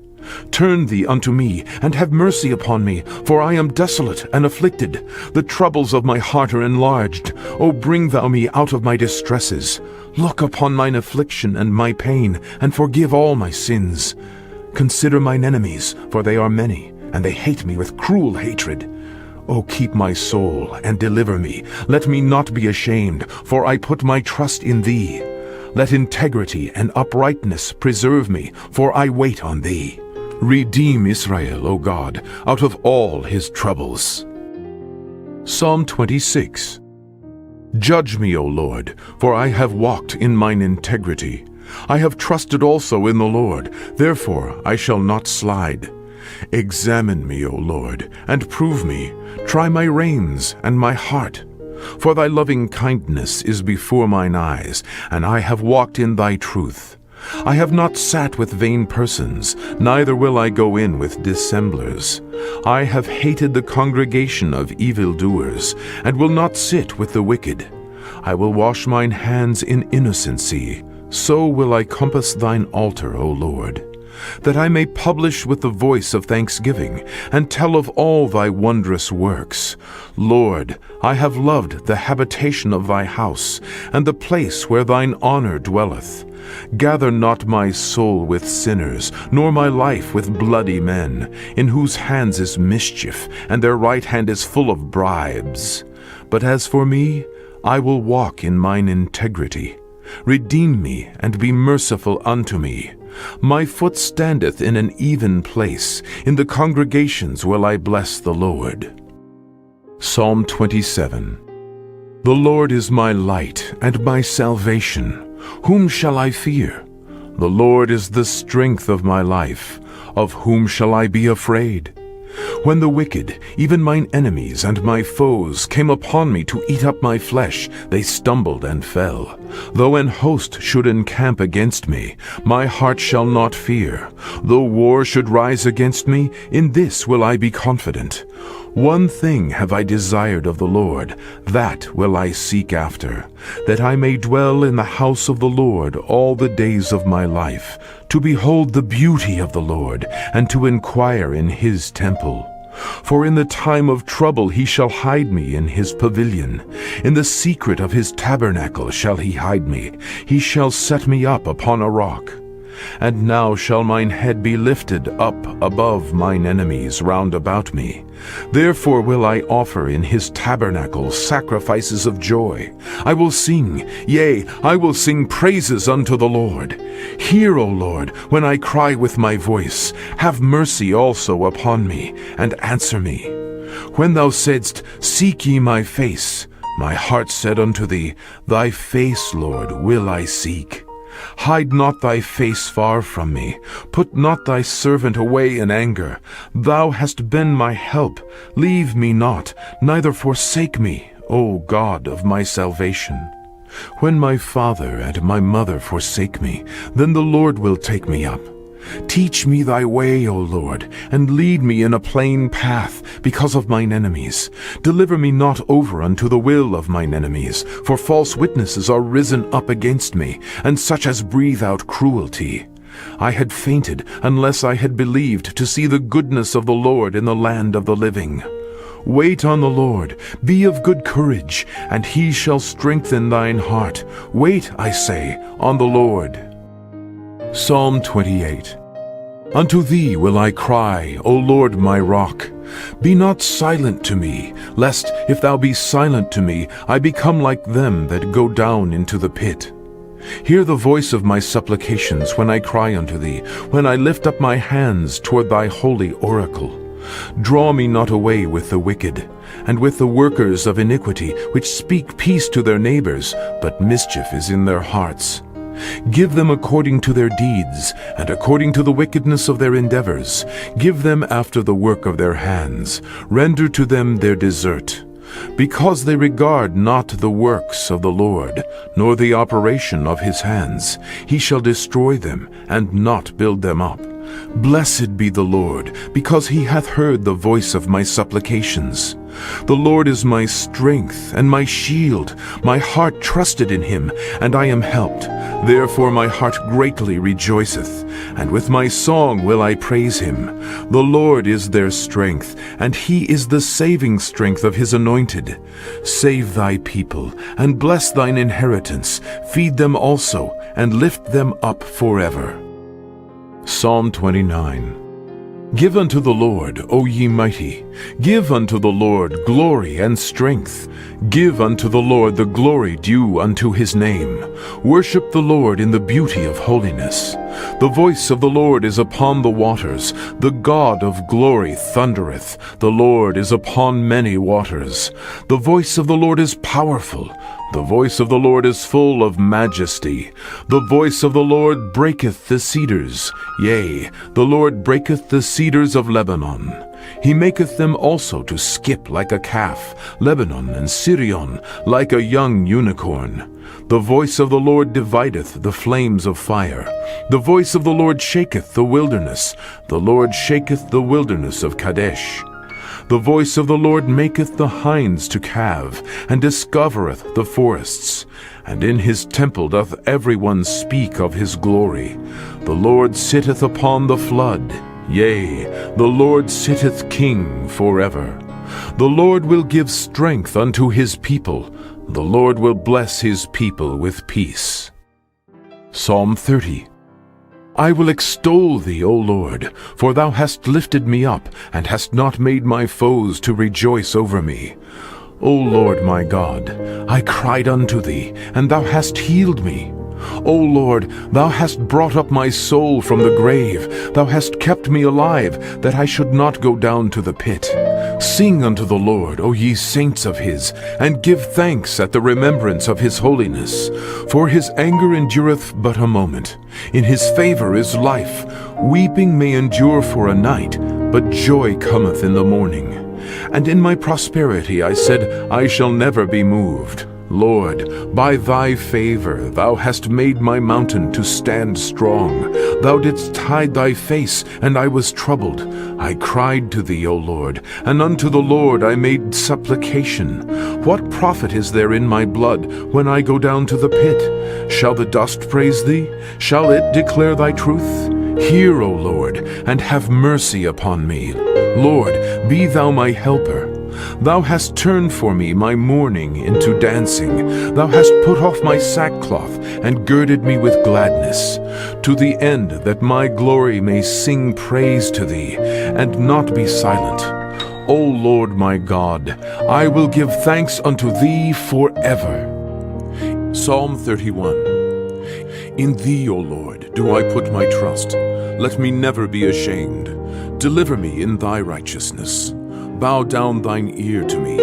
A: Turn thee unto me, and have mercy upon me, for I am desolate and afflicted. The troubles of my heart are enlarged. O bring thou me out of my distresses. Look upon mine affliction and my pain, and forgive all my sins. Consider mine enemies, for they are many, and they hate me with cruel hatred. O keep my soul, and deliver me. Let me not be ashamed, for I put my trust in thee. Let integrity and uprightness preserve me, for I wait on thee. Redeem Israel, O God, out of all his troubles. Psalm 26. Judge me, O Lord, for I have walked in mine integrity. I have trusted also in the Lord, therefore I shall not slide. Examine me, O Lord, and prove me. Try my reins and my heart. For thy loving kindness is before mine eyes, and I have walked in thy truth. I have not sat with vain persons, neither will I go in with dissemblers. I have hated the congregation of evildoers, and will not sit with the wicked. I will wash mine hands in innocency. So will I compass thine altar, O Lord, that I may publish with the voice of thanksgiving, and tell of all thy wondrous works. Lord, I have loved the habitation of thy house, and the place where thine honor dwelleth. Gather not my soul with sinners, nor my life with bloody men, in whose hands is mischief, and their right hand is full of bribes. But as for me, I will walk in mine integrity. Redeem me, and be merciful unto me. My foot standeth in an even place. In the congregations will I bless the Lord. Psalm 27. The Lord is my light and my salvation. Whom shall I fear? The Lord is the strength of my life. Of whom shall I be afraid? When the wicked, even mine enemies and my foes, came upon me to eat up my flesh, they stumbled and fell. Though an host should encamp against me, my heart shall not fear. Though war should rise against me, in this will I be confident. One thing have I desired of the Lord, that will I seek after, that I may dwell in the house of the Lord all the days of my life, to behold the beauty of the Lord, and to inquire in his temple. For in the time of trouble he shall hide me in his pavilion. In the secret of his tabernacle shall he hide me. He shall set me up upon a rock. And now shall mine head be lifted up above mine enemies round about me. Therefore will I offer in his tabernacle sacrifices of joy. I will sing, yea, I will sing praises unto the Lord. Hear, O Lord, when I cry with my voice. Have mercy also upon me, and answer me. When thou saidst, Seek ye my face, my heart said unto thee, Thy face, Lord, will I seek. Hide not thy face far from me. Put not thy servant away in anger. Thou hast been my help. Leave me not, neither forsake me, O God of my salvation. When my father and my mother forsake me, then the Lord will take me up. Teach me thy way, O Lord, and lead me in a plain path because of mine enemies. Deliver me not over unto the will of mine enemies, for false witnesses are risen up against me, and such as breathe out cruelty. I had fainted unless I had believed to see the goodness of the Lord in the land of the living. Wait on the Lord, be of good courage, and he shall strengthen thine heart. Wait, I say, on the Lord. Psalm 28. Unto thee will I cry, O Lord my rock. Be not silent to me, lest, if thou be silent to me, I become like them that go down into the pit. Hear the voice of my supplications when I cry unto thee, when I lift up my hands toward thy holy oracle. Draw me not away with the wicked, and with the workers of iniquity, which speak peace to their neighbors, but mischief is in their hearts. Give them according to their deeds, and according to the wickedness of their endeavors. Give them after the work of their hands. Render to them their desert. Because they regard not the works of the Lord, nor the operation of his hands, he shall destroy them, and not build them up. Blessed be the Lord, because he hath heard the voice of my supplications. The Lord is my strength and my shield. My heart trusted in him, and I am helped. Therefore my heart greatly rejoiceth, and with my song will I praise him. The Lord is their strength, and he is the saving strength of his anointed. Save thy people, and bless thine inheritance. Feed them also, and lift them up forever. Psalm 29. Give unto the Lord, O ye mighty, give unto the Lord glory and strength. Give unto the Lord the glory due unto his name. Worship the Lord in the beauty of holiness. The voice of the Lord is upon the waters. The God of glory thundereth. The Lord is upon many waters. The voice of the Lord is powerful. The voice of the Lord is full of majesty. The voice of the Lord breaketh the cedars. Yea, the Lord breaketh the cedars of Lebanon. He maketh them also to skip like a calf, Lebanon and Sirion like a young unicorn. The voice of the Lord divideth the flames of fire. The voice of the Lord shaketh the wilderness. The Lord shaketh the wilderness of Kadesh. The voice of the Lord maketh the hinds to calve, and discovereth the forests. And in his temple doth every one speak of his glory. The Lord sitteth upon the flood. Yea, the Lord sitteth king forever. The Lord will give strength unto his people. The Lord will bless his people with peace. Psalm 30. I will extol thee, O Lord, for thou hast lifted me up, and hast not made my foes to rejoice over me. O Lord my God, I cried unto thee, and thou hast healed me. O Lord, thou hast brought up my soul from the grave. Thou hast kept me alive, that I should not go down to the pit. Sing unto the Lord, O ye saints of his, and give thanks at the remembrance of his holiness. For his anger endureth but a moment. In his favor is life. Weeping may endure for a night, but joy cometh in the morning. And in my prosperity I said, I shall never be moved. Lord, by thy favor thou hast made my mountain to stand strong. Thou didst hide thy face, and I was troubled. I cried to thee, O Lord, and unto the Lord I made supplication. What profit is there in my blood when I go down to the pit? Shall the dust praise thee? Shall it declare thy truth? Hear, O Lord, and have mercy upon me. Lord, be thou my helper. Thou hast turned for me my mourning into dancing. Thou hast put off my sackcloth, and girded me with gladness, to the end that my glory may sing praise to thee, and not be silent. O Lord my God, I will give thanks unto thee forever. Psalm 31. In thee, O Lord, do I put my trust. Let me never be ashamed. Deliver me in thy righteousness. Bow down thine ear to me.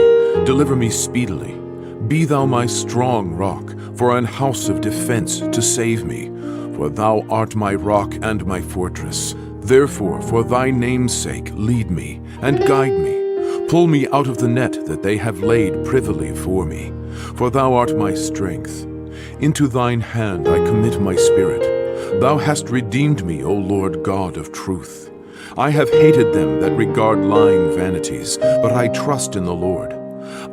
A: Deliver me speedily. Be thou my strong rock, for an house of defense to save me. For thou art my rock and my fortress. Therefore, for thy name's sake, lead me, and guide me. Pull me out of the net that they have laid privily for me. For thou art my strength. Into thine hand I commit my spirit. Thou hast redeemed me, O Lord God of truth. I have hated them that regard lying vanities, but I trust in the Lord.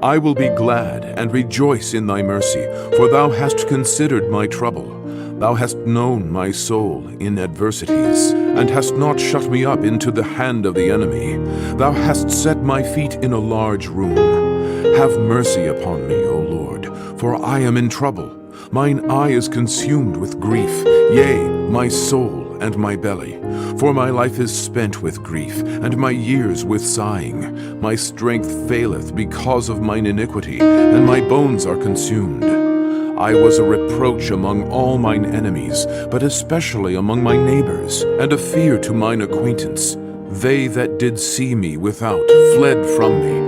A: I will be glad and rejoice in thy mercy, for thou hast considered my trouble. Thou hast known my soul in adversities, and hast not shut me up into the hand of the enemy. Thou hast set my feet in a large room. Have mercy upon me, O Lord, for I am in trouble. Mine eye is consumed with grief, yea, my soul and my belly. For my life is spent with grief, and my years with sighing. My strength faileth because of mine iniquity, and my bones are consumed. I was a reproach among all mine enemies, but especially among my neighbors, and a fear to mine acquaintance. They that did see me without fled from me.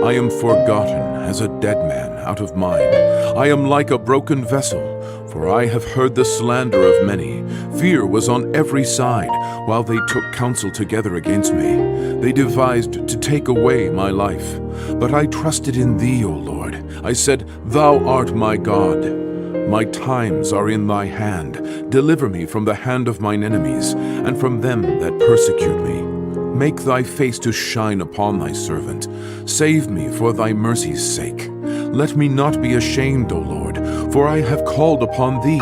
A: I am forgotten as a dead man out of mind. I am like a broken vessel, for I have heard the slander of many. Fear was on every side, while they took counsel together against me. They devised to take away my life. But I trusted in thee, O Lord. I said, Thou art my God. My times are in thy hand. Deliver me from the hand of mine enemies, and from them that persecute me. Make thy face to shine upon thy servant. Save me for thy mercy's sake. Let me not be ashamed, O Lord, for I have called upon thee.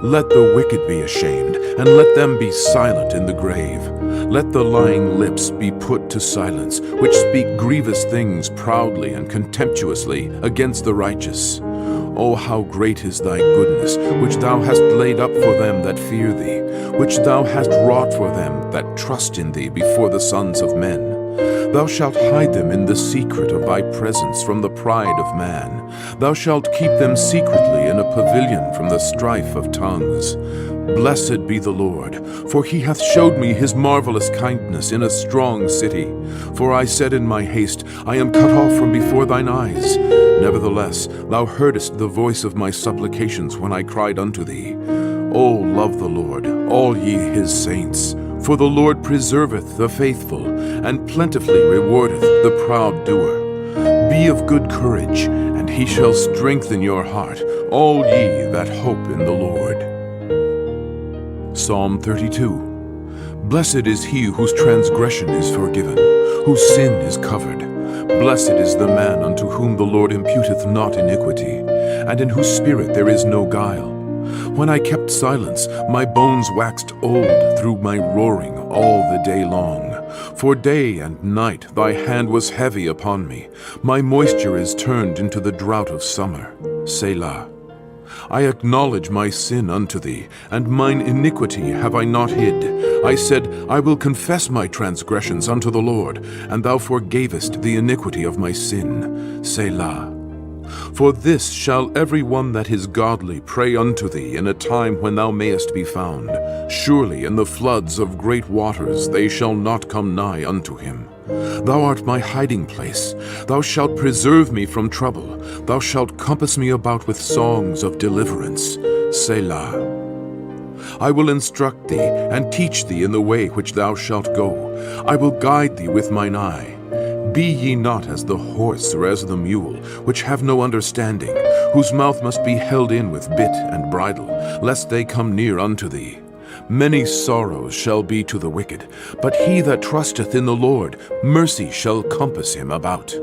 A: Let the wicked be ashamed, and let them be silent in the grave. Let the lying lips be put to silence, which speak grievous things proudly and contemptuously against the righteous. O how great is thy goodness, which thou hast laid up for them that fear thee, which thou hast wrought for them that trust in thee before the sons of men. Thou shalt hide them in the secret of thy presence from the pride of man. Thou shalt keep them secretly in a pavilion from the strife of tongues. Blessed be the Lord, for he hath showed me his marvelous kindness in a strong city. For I said in my haste, I am cut off from before thine eyes. Nevertheless, thou heardest the voice of my supplications when I cried unto thee. O love the Lord, all ye his saints. For the Lord preserveth the faithful, and plentifully rewardeth the proud doer. Be of good courage, and he shall strengthen your heart, all ye that hope in the Lord. Psalm 32. Blessed is he whose transgression is forgiven, whose sin is covered. Blessed is the man unto whom the Lord imputeth not iniquity, and in whose spirit there is no guile. When I kept silence, my bones waxed old through my roaring all the day long. For day and night thy hand was heavy upon me. My moisture is turned into the drought of summer. Selah. I acknowledge my sin unto thee, and mine iniquity have I not hid. I said, I will confess my transgressions unto the Lord, and thou forgavest the iniquity of my sin. Selah. For this shall every one that is godly pray unto thee in a time when thou mayest be found. Surely in the floods of great waters they shall not come nigh unto him. Thou art my hiding place. Thou shalt preserve me from trouble. Thou shalt compass me about with songs of deliverance. Selah. I will instruct thee and teach thee in the way which thou shalt go. I will guide thee with mine eye. Be ye not as the horse or as the mule, which have no understanding, whose mouth must be held in with bit and bridle, lest they come near unto thee. Many sorrows shall be to the wicked, but he that trusteth in the Lord, mercy shall compass him about.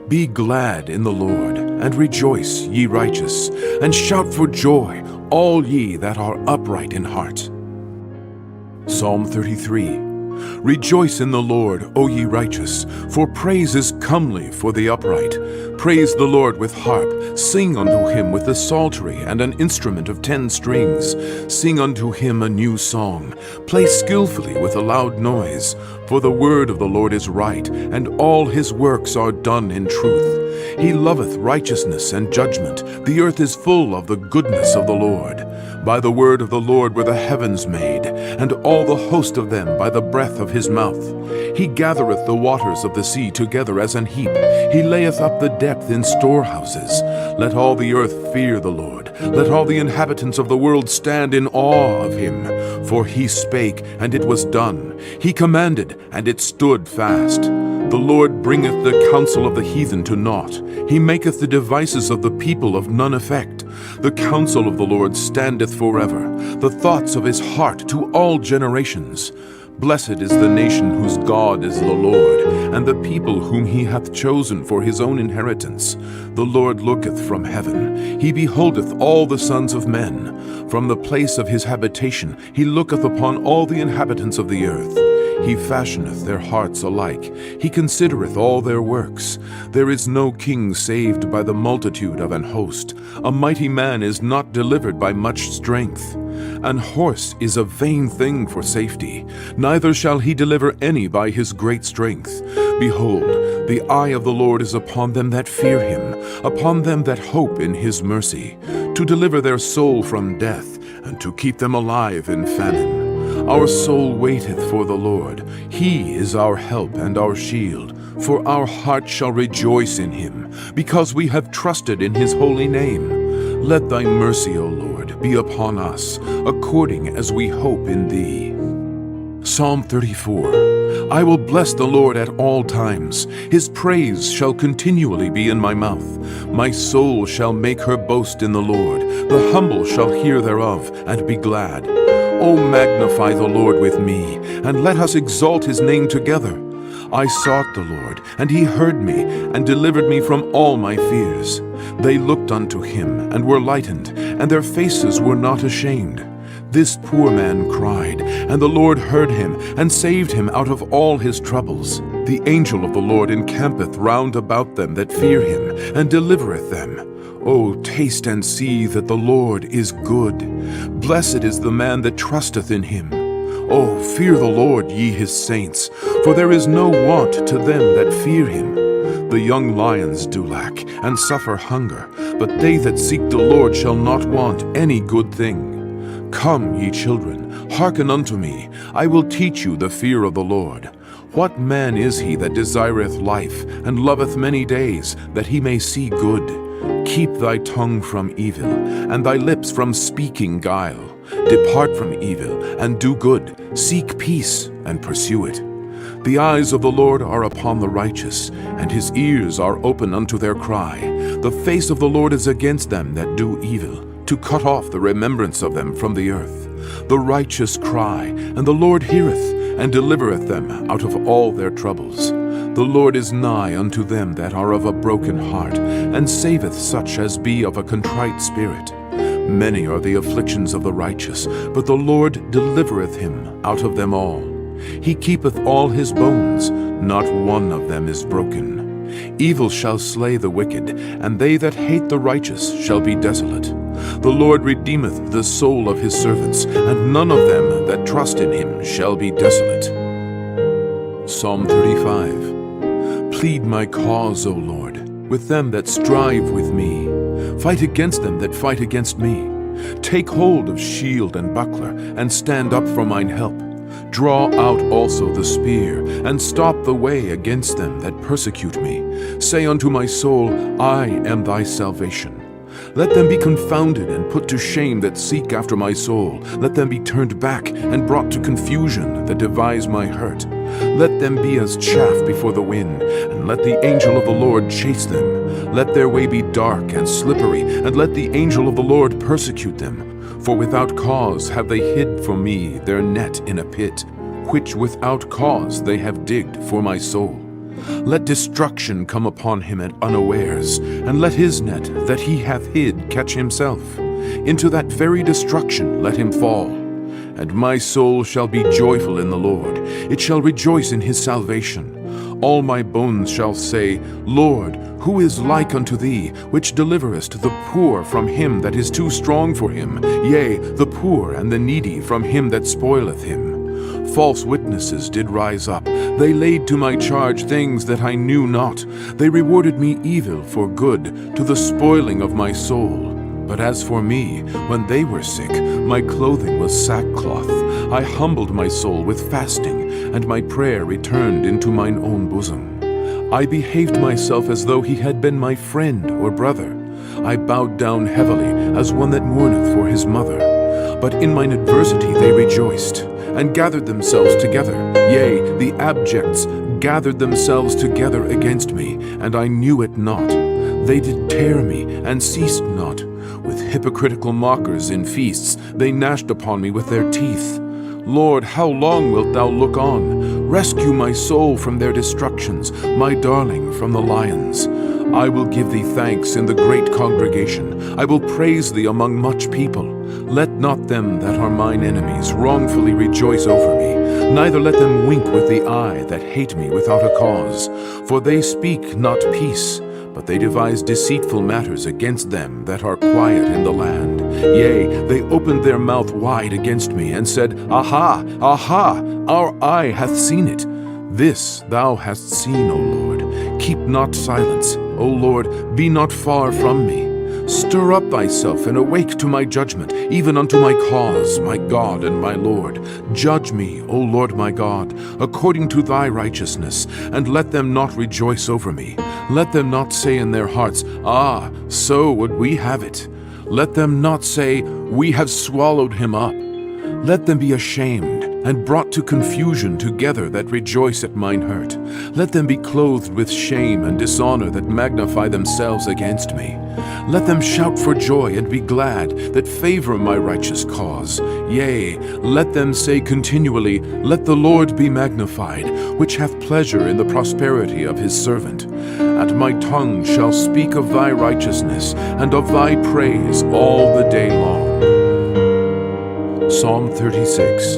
A: Be glad in the Lord, and rejoice, ye righteous, and shout for joy, all ye that are upright in heart. Psalm 33. Rejoice in the Lord, O ye righteous, for praise is comely for the upright. Praise the Lord with harp, sing unto him with the psaltery and an instrument of 10 strings. Sing unto him a new song, play skillfully with a loud noise. For the word of the Lord is right, and all his works are done in truth. He loveth righteousness and judgment. The earth is full of the goodness of the Lord. By the word of the Lord were the heavens made, and all the host of them by the breath of his mouth. He gathereth the waters of the sea together as an heap. He layeth up the depth in storehouses. Let all the earth fear the Lord. Let all the inhabitants of the world stand in awe of him. For he spake, and it was done. He commanded, and it stood fast. The Lord bringeth the counsel of the heathen to naught. He maketh the devices of the people of none effect. The counsel of the Lord standeth forever, the thoughts of his heart to all generations. Blessed is the nation whose God is the Lord, and the people whom he hath chosen for his own inheritance. The Lord looketh from heaven, he beholdeth all the sons of men. From the place of his habitation he looketh upon all the inhabitants of the earth. He fashioneth their hearts alike. He considereth all their works. There is no king saved by the multitude of an host. A mighty man is not delivered by much strength. An horse is a vain thing for safety, neither shall he deliver any by his great strength. Behold, the eye of the Lord is upon them that fear him, upon them that hope in his mercy, to deliver their soul from death, and to keep them alive in famine. Our soul waiteth for the Lord. He is our help and our shield. For our heart shall rejoice in him, because we have trusted in his holy name. Let thy mercy, O Lord, be upon us, according as we hope in thee. Psalm 34. I will bless the Lord at all times. His praise shall continually be in my mouth. My soul shall make her boast in the Lord. The humble shall hear thereof, and be glad. O magnify the Lord with me, and let us exalt his name together. I sought the Lord, and he heard me, and delivered me from all my fears. They looked unto him, and were lightened, and their faces were not ashamed. This poor man cried, and the Lord heard him, and saved him out of all his troubles. The angel of the Lord encampeth round about them that fear him, and delivereth them. O taste and see that the Lord is good. Blessed is the man that trusteth in him. O fear the Lord, ye his saints, for there is no want to them that fear him. The young lions do lack, and suffer hunger, but they that seek the Lord shall not want any good thing. Come, ye children, hearken unto me, I will teach you the fear of the Lord. What man is he that desireth life, and loveth many days, that he may see good? Keep thy tongue from evil, and thy lips from speaking guile. Depart from evil, and do good. Seek peace, and pursue it. The eyes of the Lord are upon the righteous, and his ears are open unto their cry. The face of the Lord is against them that do evil, to cut off the remembrance of them from the earth. The righteous cry, and the Lord heareth, and delivereth them out of all their troubles. The Lord is nigh unto them that are of a broken heart, and saveth such as be of a contrite spirit. Many are the afflictions of the righteous, but the Lord delivereth him out of them all. He keepeth all his bones, not one of them is broken. Evil shall slay the wicked, and they that hate the righteous shall be desolate. The Lord redeemeth the soul of his servants, and none of them that trust in him shall be desolate. Psalm 35. Plead my cause, O Lord, with them that strive with me. Fight against them that fight against me. Take hold of shield and buckler, and stand up for mine help. Draw out also the spear, and stop the way against them that persecute me. Say unto my soul, I am thy salvation. Let them be confounded and put to shame that seek after my soul. Let them be turned back and brought to confusion that devise my hurt. Let them be as chaff before the wind, and let the angel of the Lord chase them. Let their way be dark and slippery, and let the angel of the Lord persecute them. For without cause have they hid for me their net in a pit, which without cause they have digged for my soul. Let destruction come upon him at unawares, and let his net that he hath hid catch himself. Into that very destruction let him fall. And my soul shall be joyful in the Lord, it shall rejoice in his salvation. All my bones shall say, Lord, who is like unto thee, which deliverest the poor from him that is too strong for him, yea, the poor and the needy from him that spoileth him? False witnesses did rise up. They laid to my charge things that I knew not. They rewarded me evil for good, to the spoiling of my soul. But as for me, when they were sick, my clothing was sackcloth. I humbled my soul with fasting, and my prayer returned into mine own bosom. I behaved myself as though he had been my friend or brother. I bowed down heavily, as one that mourneth for his mother. But in mine adversity they rejoiced, and gathered themselves together. Yea, the abjects gathered themselves together against me, and I knew it not. They did tear me, and ceased not. With hypocritical mockers in feasts they gnashed upon me with their teeth. Lord, how long wilt thou look on? Rescue my soul from their destructions, my darling from the lions. I will give thee thanks in the great congregation. I will praise thee among much people. Let not them that are mine enemies wrongfully rejoice over me, neither let them wink with the eye that hate me without a cause. For they speak not peace, but they devise deceitful matters against them that are quiet in the land. Yea, they opened their mouth wide against me, and said, Aha, aha, our eye hath seen it. This thou hast seen, O Lord. Keep not silence, O Lord, be not far from me. Stir up thyself, and awake to my judgment, even unto my cause, my God and my Lord. Judge me, O Lord my God, according to thy righteousness, and let them not rejoice over me. Let them not say in their hearts, Ah, so would we have it. Let them not say, We have swallowed him up. Let them be ashamed, and brought to confusion together that rejoice at mine hurt. Let them be clothed with shame and dishonor that magnify themselves against me. Let them shout for joy and be glad that favor my righteous cause. Yea, let them say continually, Let the Lord be magnified, which hath pleasure in the prosperity of his servant. And my tongue shall speak of thy righteousness, and of thy praise all the day long. Psalm 36.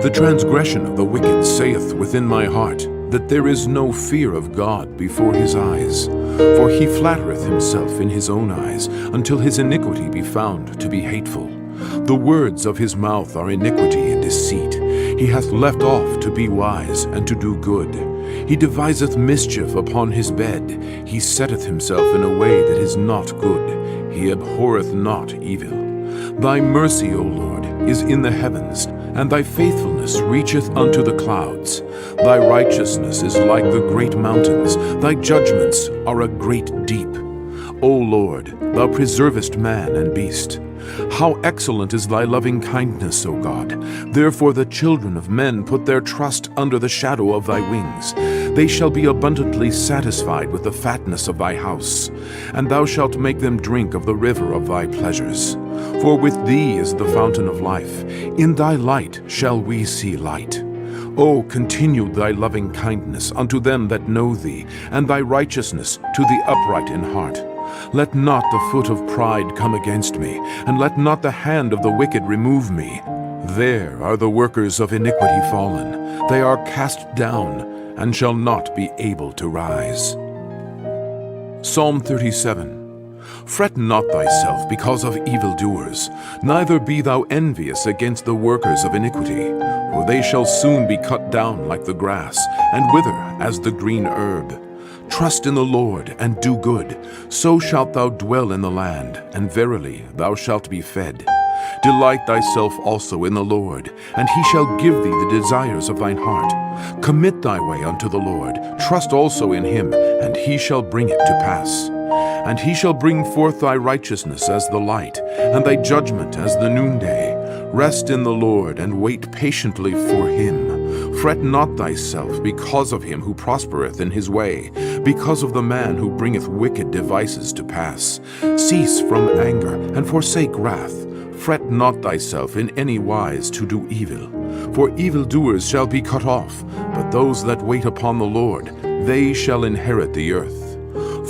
A: The transgression of the wicked saith within my heart, that there is no fear of God before his eyes. For he flattereth himself in his own eyes, until his iniquity be found to be hateful. The words of his mouth are iniquity and deceit. He hath left off to be wise and to do good. He deviseth mischief upon his bed. He setteth himself in a way that is not good. He abhorreth not evil. Thy mercy, O Lord, is in the heavens, and thy faithfulness reacheth unto the clouds. Thy righteousness is like the great mountains. Thy judgments are a great deep. O Lord, thou preservest man and beast. How excellent is thy loving kindness, O God! Therefore the children of men put their trust under the shadow of thy wings. They shall be abundantly satisfied with the fatness of thy house, and thou shalt make them drink of the river of thy pleasures. For with thee is the fountain of life. In thy light shall we see light. O continue thy loving kindness unto them that know thee, and thy righteousness to the upright in heart. Let not the foot of pride come against me, and let not the hand of the wicked remove me. There are the workers of iniquity fallen. They are cast down, and shall not be able to rise. Psalm 37. Fret not thyself because of evildoers, neither be thou envious against the workers of iniquity, for they shall soon be cut down like the grass, and wither as the green herb. Trust in the Lord, and do good, so shalt thou dwell in the land, and verily thou shalt be fed. Delight thyself also in the Lord, and he shall give thee the desires of thine heart. Commit thy way unto the Lord, trust also in him, and he shall bring it to pass. And he shall bring forth thy righteousness as the light, and thy judgment as the noonday. Rest in the Lord, and wait patiently for him. Fret not thyself because of him who prospereth in his way, because of the man who bringeth wicked devices to pass. Cease from anger, and forsake wrath. Fret not thyself in any wise to do evil. For evildoers shall be cut off, but those that wait upon the Lord, they shall inherit the earth.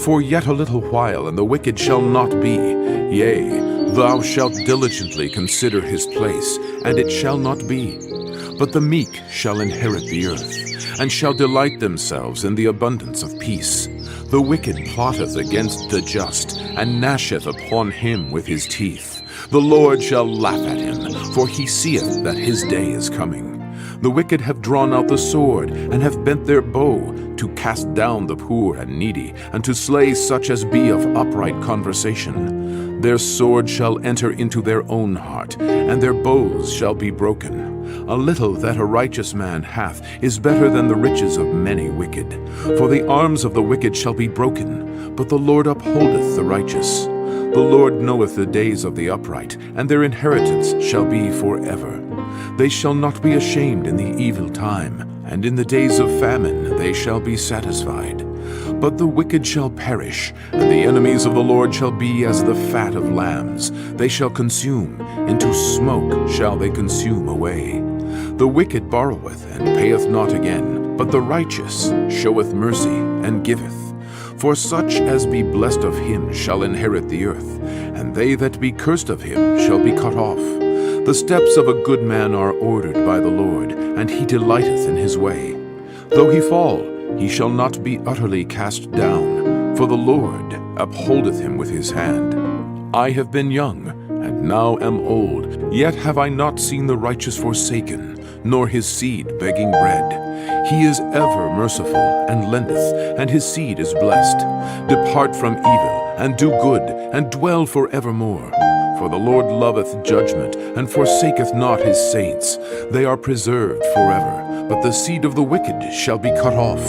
A: For yet a little while, and the wicked shall not be. Yea, thou shalt diligently consider his place, and it shall not be. But the meek shall inherit the earth, and shall delight themselves in the abundance of peace. The wicked plotteth against the just, and gnasheth upon him with his teeth. The Lord shall laugh at him, for he seeth that his day is coming. The wicked have drawn out the sword, and have bent their bow, to cast down the poor and needy, and to slay such as be of upright conversation. Their sword shall enter into their own heart, and their bows shall be broken. A little that a righteous man hath is better than the riches of many wicked. For the arms of the wicked shall be broken, but the Lord upholdeth the righteous. The Lord knoweth the days of the upright, and their inheritance shall be forever. They shall not be ashamed in the evil time, and in the days of famine they shall be satisfied. But the wicked shall perish, and the enemies of the Lord shall be as the fat of lambs. They shall consume, into smoke shall they consume away. The wicked borroweth, and payeth not again, but the righteous showeth mercy, and giveth. For such as be blessed of him shall inherit the earth, and they that be cursed of him shall be cut off. The steps of a good man are ordered by the Lord, and he delighteth in his way. Though he fall, he shall not be utterly cast down, for the Lord upholdeth him with his hand. I have been young, and now am old, yet have I not seen the righteous forsaken, nor his seed begging bread. He is ever merciful, and lendeth, and his seed is blessed. Depart from evil, and do good, and dwell forevermore. For the Lord loveth judgment, and forsaketh not his saints. They are preserved forever, but the seed of the wicked shall be cut off.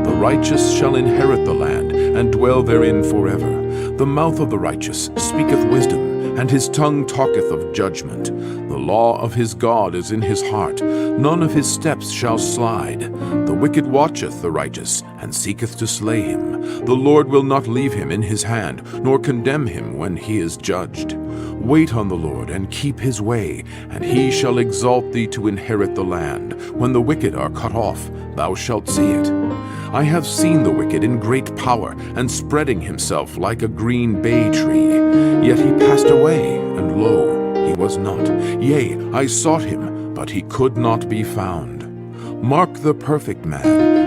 A: The righteous shall inherit the land, and dwell therein forever. The mouth of the righteous speaketh wisdom, and his tongue talketh of judgment. The law of his God is in his heart, none of his steps shall slide. The wicked watcheth the righteous, and seeketh to slay him. The Lord will not leave him in his hand, nor condemn him when he is judged. Wait on the Lord, and keep his way, and he shall exalt thee to inherit the land. When the wicked are cut off, thou shalt see it. I have seen the wicked in great power, and spreading himself like a green bay tree. Yet he passed away, and lo, he was not. Yea, I sought him, but he could not be found. Mark the perfect man,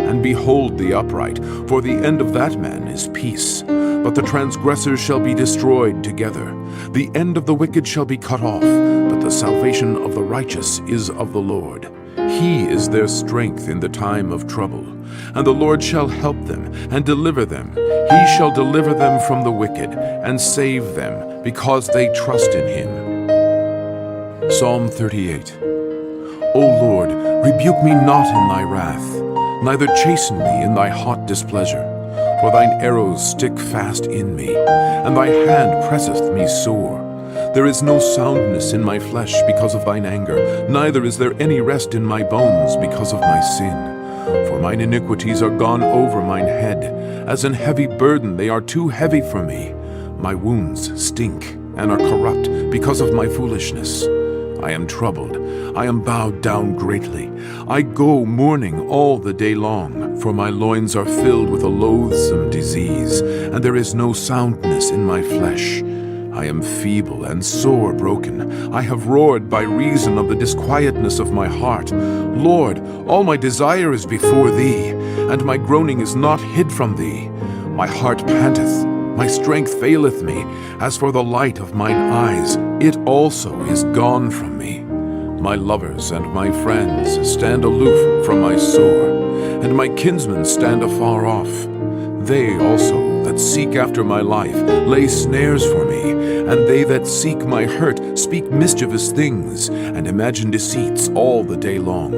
A: and behold the upright, for the end of that man is peace. But the transgressors shall be destroyed together. The end of the wicked shall be cut off, but the salvation of the righteous is of the Lord. He is their strength in the time of trouble. And the Lord shall help them and deliver them. He shall deliver them from the wicked and save them, because they trust in him. Psalm 38. O Lord, rebuke me not in thy wrath, neither chasten me in thy hot displeasure. For thine arrows stick fast in me, and thy hand presseth me sore. There is no soundness in my flesh because of thine anger, neither is there any rest in my bones because of my sin. For mine iniquities are gone over mine head, as an heavy burden they are too heavy for me. My wounds stink and are corrupt because of my foolishness. I am troubled, I am bowed down greatly. I go mourning all the day long, for my loins are filled with a loathsome disease, and there is no soundness in my flesh. I am feeble and sore broken. I have roared by reason of the disquietness of my heart. Lord, all my desire is before thee, and my groaning is not hid from thee. My heart panteth, my strength faileth me. As for the light of mine eyes, it also is gone from me. My lovers and my friends stand aloof from my sore, and my kinsmen stand afar off. They also that seek after my life lay snares for me, and they that seek my hurt speak mischievous things, and imagine deceits all the day long.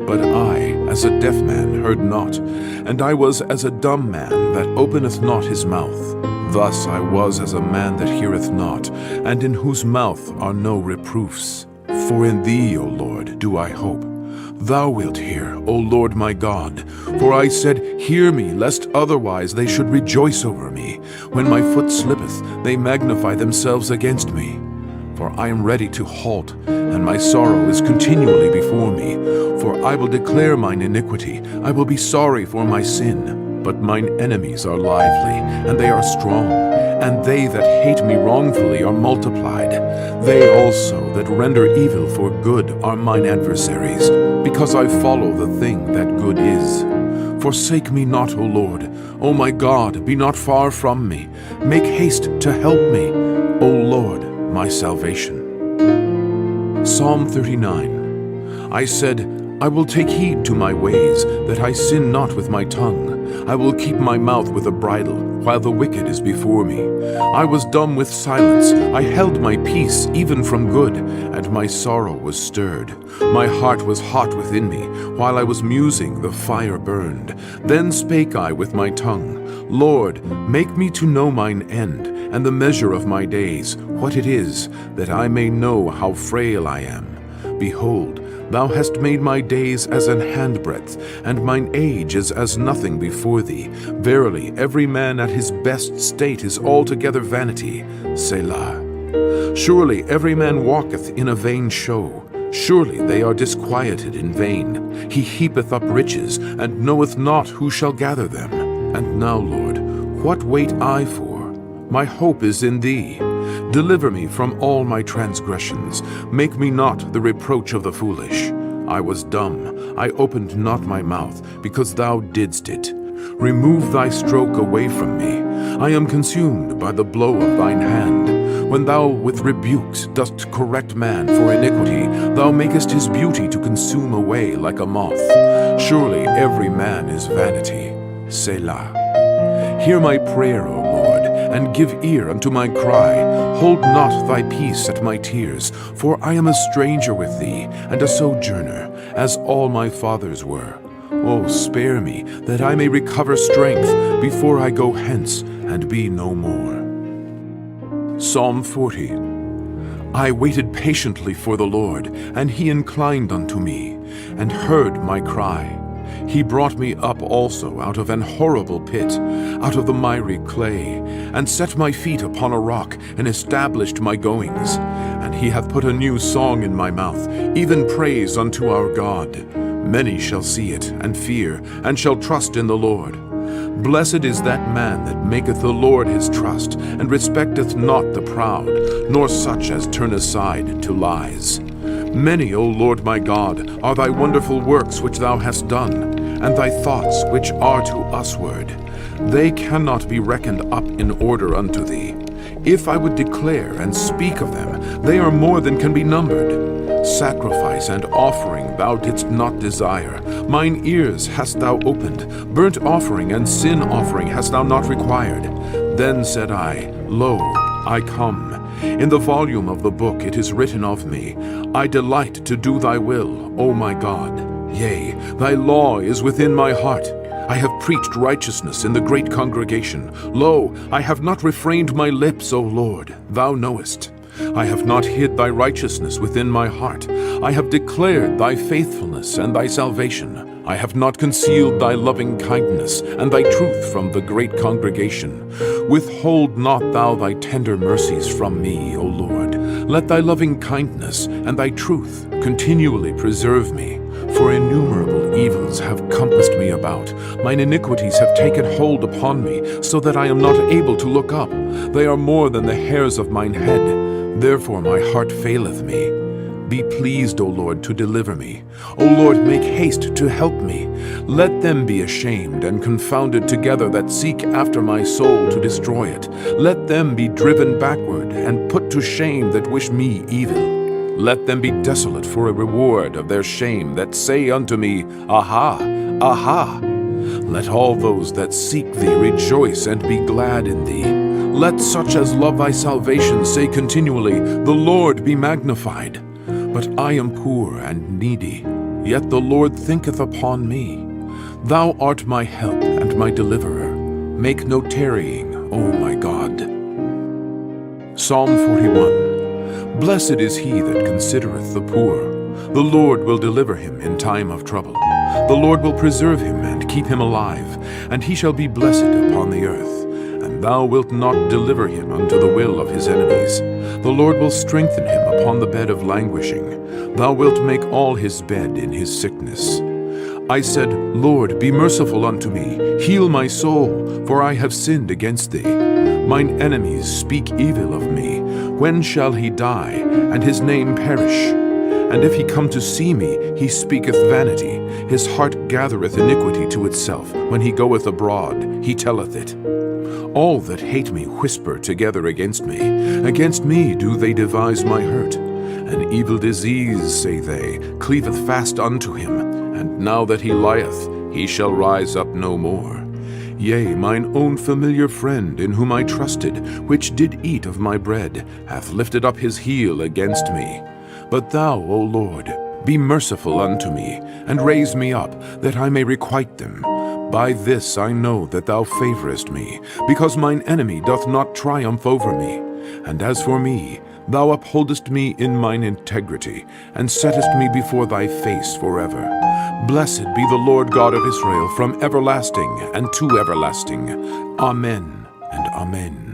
A: But I, as a deaf man, heard not, and I was as a dumb man that openeth not his mouth. Thus I was as a man that heareth not, and in whose mouth are no reproofs. For in thee, O Lord, do I hope. Thou wilt hear, O Lord my God. For I said, Hear me, lest otherwise they should rejoice over me. When my foot slippeth, they magnify themselves against me. For I am ready to halt, and my sorrow is continually before me. For I will declare mine iniquity, I will be sorry for my sin. But mine enemies are lively, and they are strong, and they that hate me wrongfully are multiplied. They also that render evil for good are mine adversaries, because I follow the thing that good is. Forsake me not, O Lord. O my God, be not far from me. Make haste to help me, O Lord, my salvation. Psalm 39. I said, I will take heed to my ways, that I sin not with my tongue. I will keep my mouth with a bridle, while the wicked is before me. I was dumb with silence. I held my peace even from good, and my sorrow was stirred. My heart was hot within me. While I was musing, the fire burned. Then spake I with my tongue, Lord, make me to know mine end, and the measure of my days, what it is, that I may know how frail I am. Behold, thou hast made my days as an handbreadth, and mine age is as nothing before thee. Verily, every man at his best state is altogether vanity. Selah. Surely every man walketh in a vain show. Surely they are disquieted in vain. He heapeth up riches, and knoweth not who shall gather them. And now, Lord, what wait I for? My hope is in thee. Deliver me from all my transgressions. Make me not the reproach of the foolish. I was dumb, I opened not my mouth, because thou didst it. Remove thy stroke away from me. I am consumed by the blow of thine hand. When thou with rebukes dost correct man for iniquity, thou makest his beauty to consume away like a moth. Surely every man is vanity. Selah. Hear my prayer, O Lord, and give ear unto my cry. Hold not thy peace at my tears, for I am a stranger with thee, and a sojourner, as all my fathers were. O spare me, that I may recover strength, before I go hence, and be no more. Psalm 40. I waited patiently for the Lord, and he inclined unto me, and heard my cry. He brought me up also out of an horrible pit, out of the miry clay, and set my feet upon a rock, and established my goings. And he hath put a new song in my mouth, even praise unto our God. Many shall see it, and fear, and shall trust in the Lord. Blessed is that man that maketh the Lord his trust, and respecteth not the proud, nor such as turn aside to lies. Many, O Lord my God, are thy wonderful works which thou hast done, and thy thoughts which are to usward. They cannot be reckoned up in order unto thee. If I would declare and speak of them, they are more than can be numbered. Sacrifice and offering thou didst not desire. Mine ears hast thou opened. Burnt offering and sin offering hast thou not required. Then said I, Lo, I come. In the volume of the book it is written of me, I delight to do thy will, O my God. Yea, thy law is within my heart. I have preached righteousness in the great congregation. Lo, I have not refrained my lips, O Lord, thou knowest. I have not hid thy righteousness within my heart. I have declared thy faithfulness and thy salvation. I have not concealed thy loving kindness and thy truth from the great congregation. Withhold not thou thy tender mercies from me, O Lord. Let thy loving kindness and thy truth continually preserve me. For innumerable evils have compassed me about. Mine iniquities have taken hold upon me, so that I am not able to look up. They are more than the hairs of mine head. Therefore my heart faileth me. Be pleased, O Lord, to deliver me. O Lord, make haste to help me. Let them be ashamed and confounded together that seek after my soul to destroy it. Let them be driven backward and put to shame that wish me evil. Let them be desolate for a reward of their shame that say unto me, Aha, aha. Let all those that seek thee rejoice and be glad in thee. Let such as love thy salvation say continually, The Lord be magnified. But I am poor and needy, yet the Lord thinketh upon me. Thou art my help and my deliverer. Make no tarrying, O my God. Psalm 41. Blessed is he that considereth the poor. The Lord will deliver him in time of trouble. The Lord will preserve him and keep him alive, and he shall be blessed upon the earth. And thou wilt not deliver him unto the will of his enemies. The Lord will strengthen him upon the bed of languishing. Thou wilt make all his bed in his sickness. I said, Lord, be merciful unto me. Heal my soul, for I have sinned against thee. Mine enemies speak evil of me. When shall he die, and his name perish? And if he come to see me, he speaketh vanity. His heart gathereth iniquity to itself. When he goeth abroad, he telleth it. All that hate me whisper together against me. Against me do they devise my hurt. An evil disease, say they, cleaveth fast unto him. And now that he lieth, he shall rise up no more. Yea, mine own familiar friend, in whom I trusted, which did eat of my bread, hath lifted up his heel against me. But thou, O Lord, be merciful unto me, and raise me up, that I may requite them. By this I know that thou favorest me, because mine enemy doth not triumph over me. And as for me, thou upholdest me in mine integrity, and settest me before thy face forever. Blessed be the Lord God of Israel from everlasting and to everlasting. Amen and amen.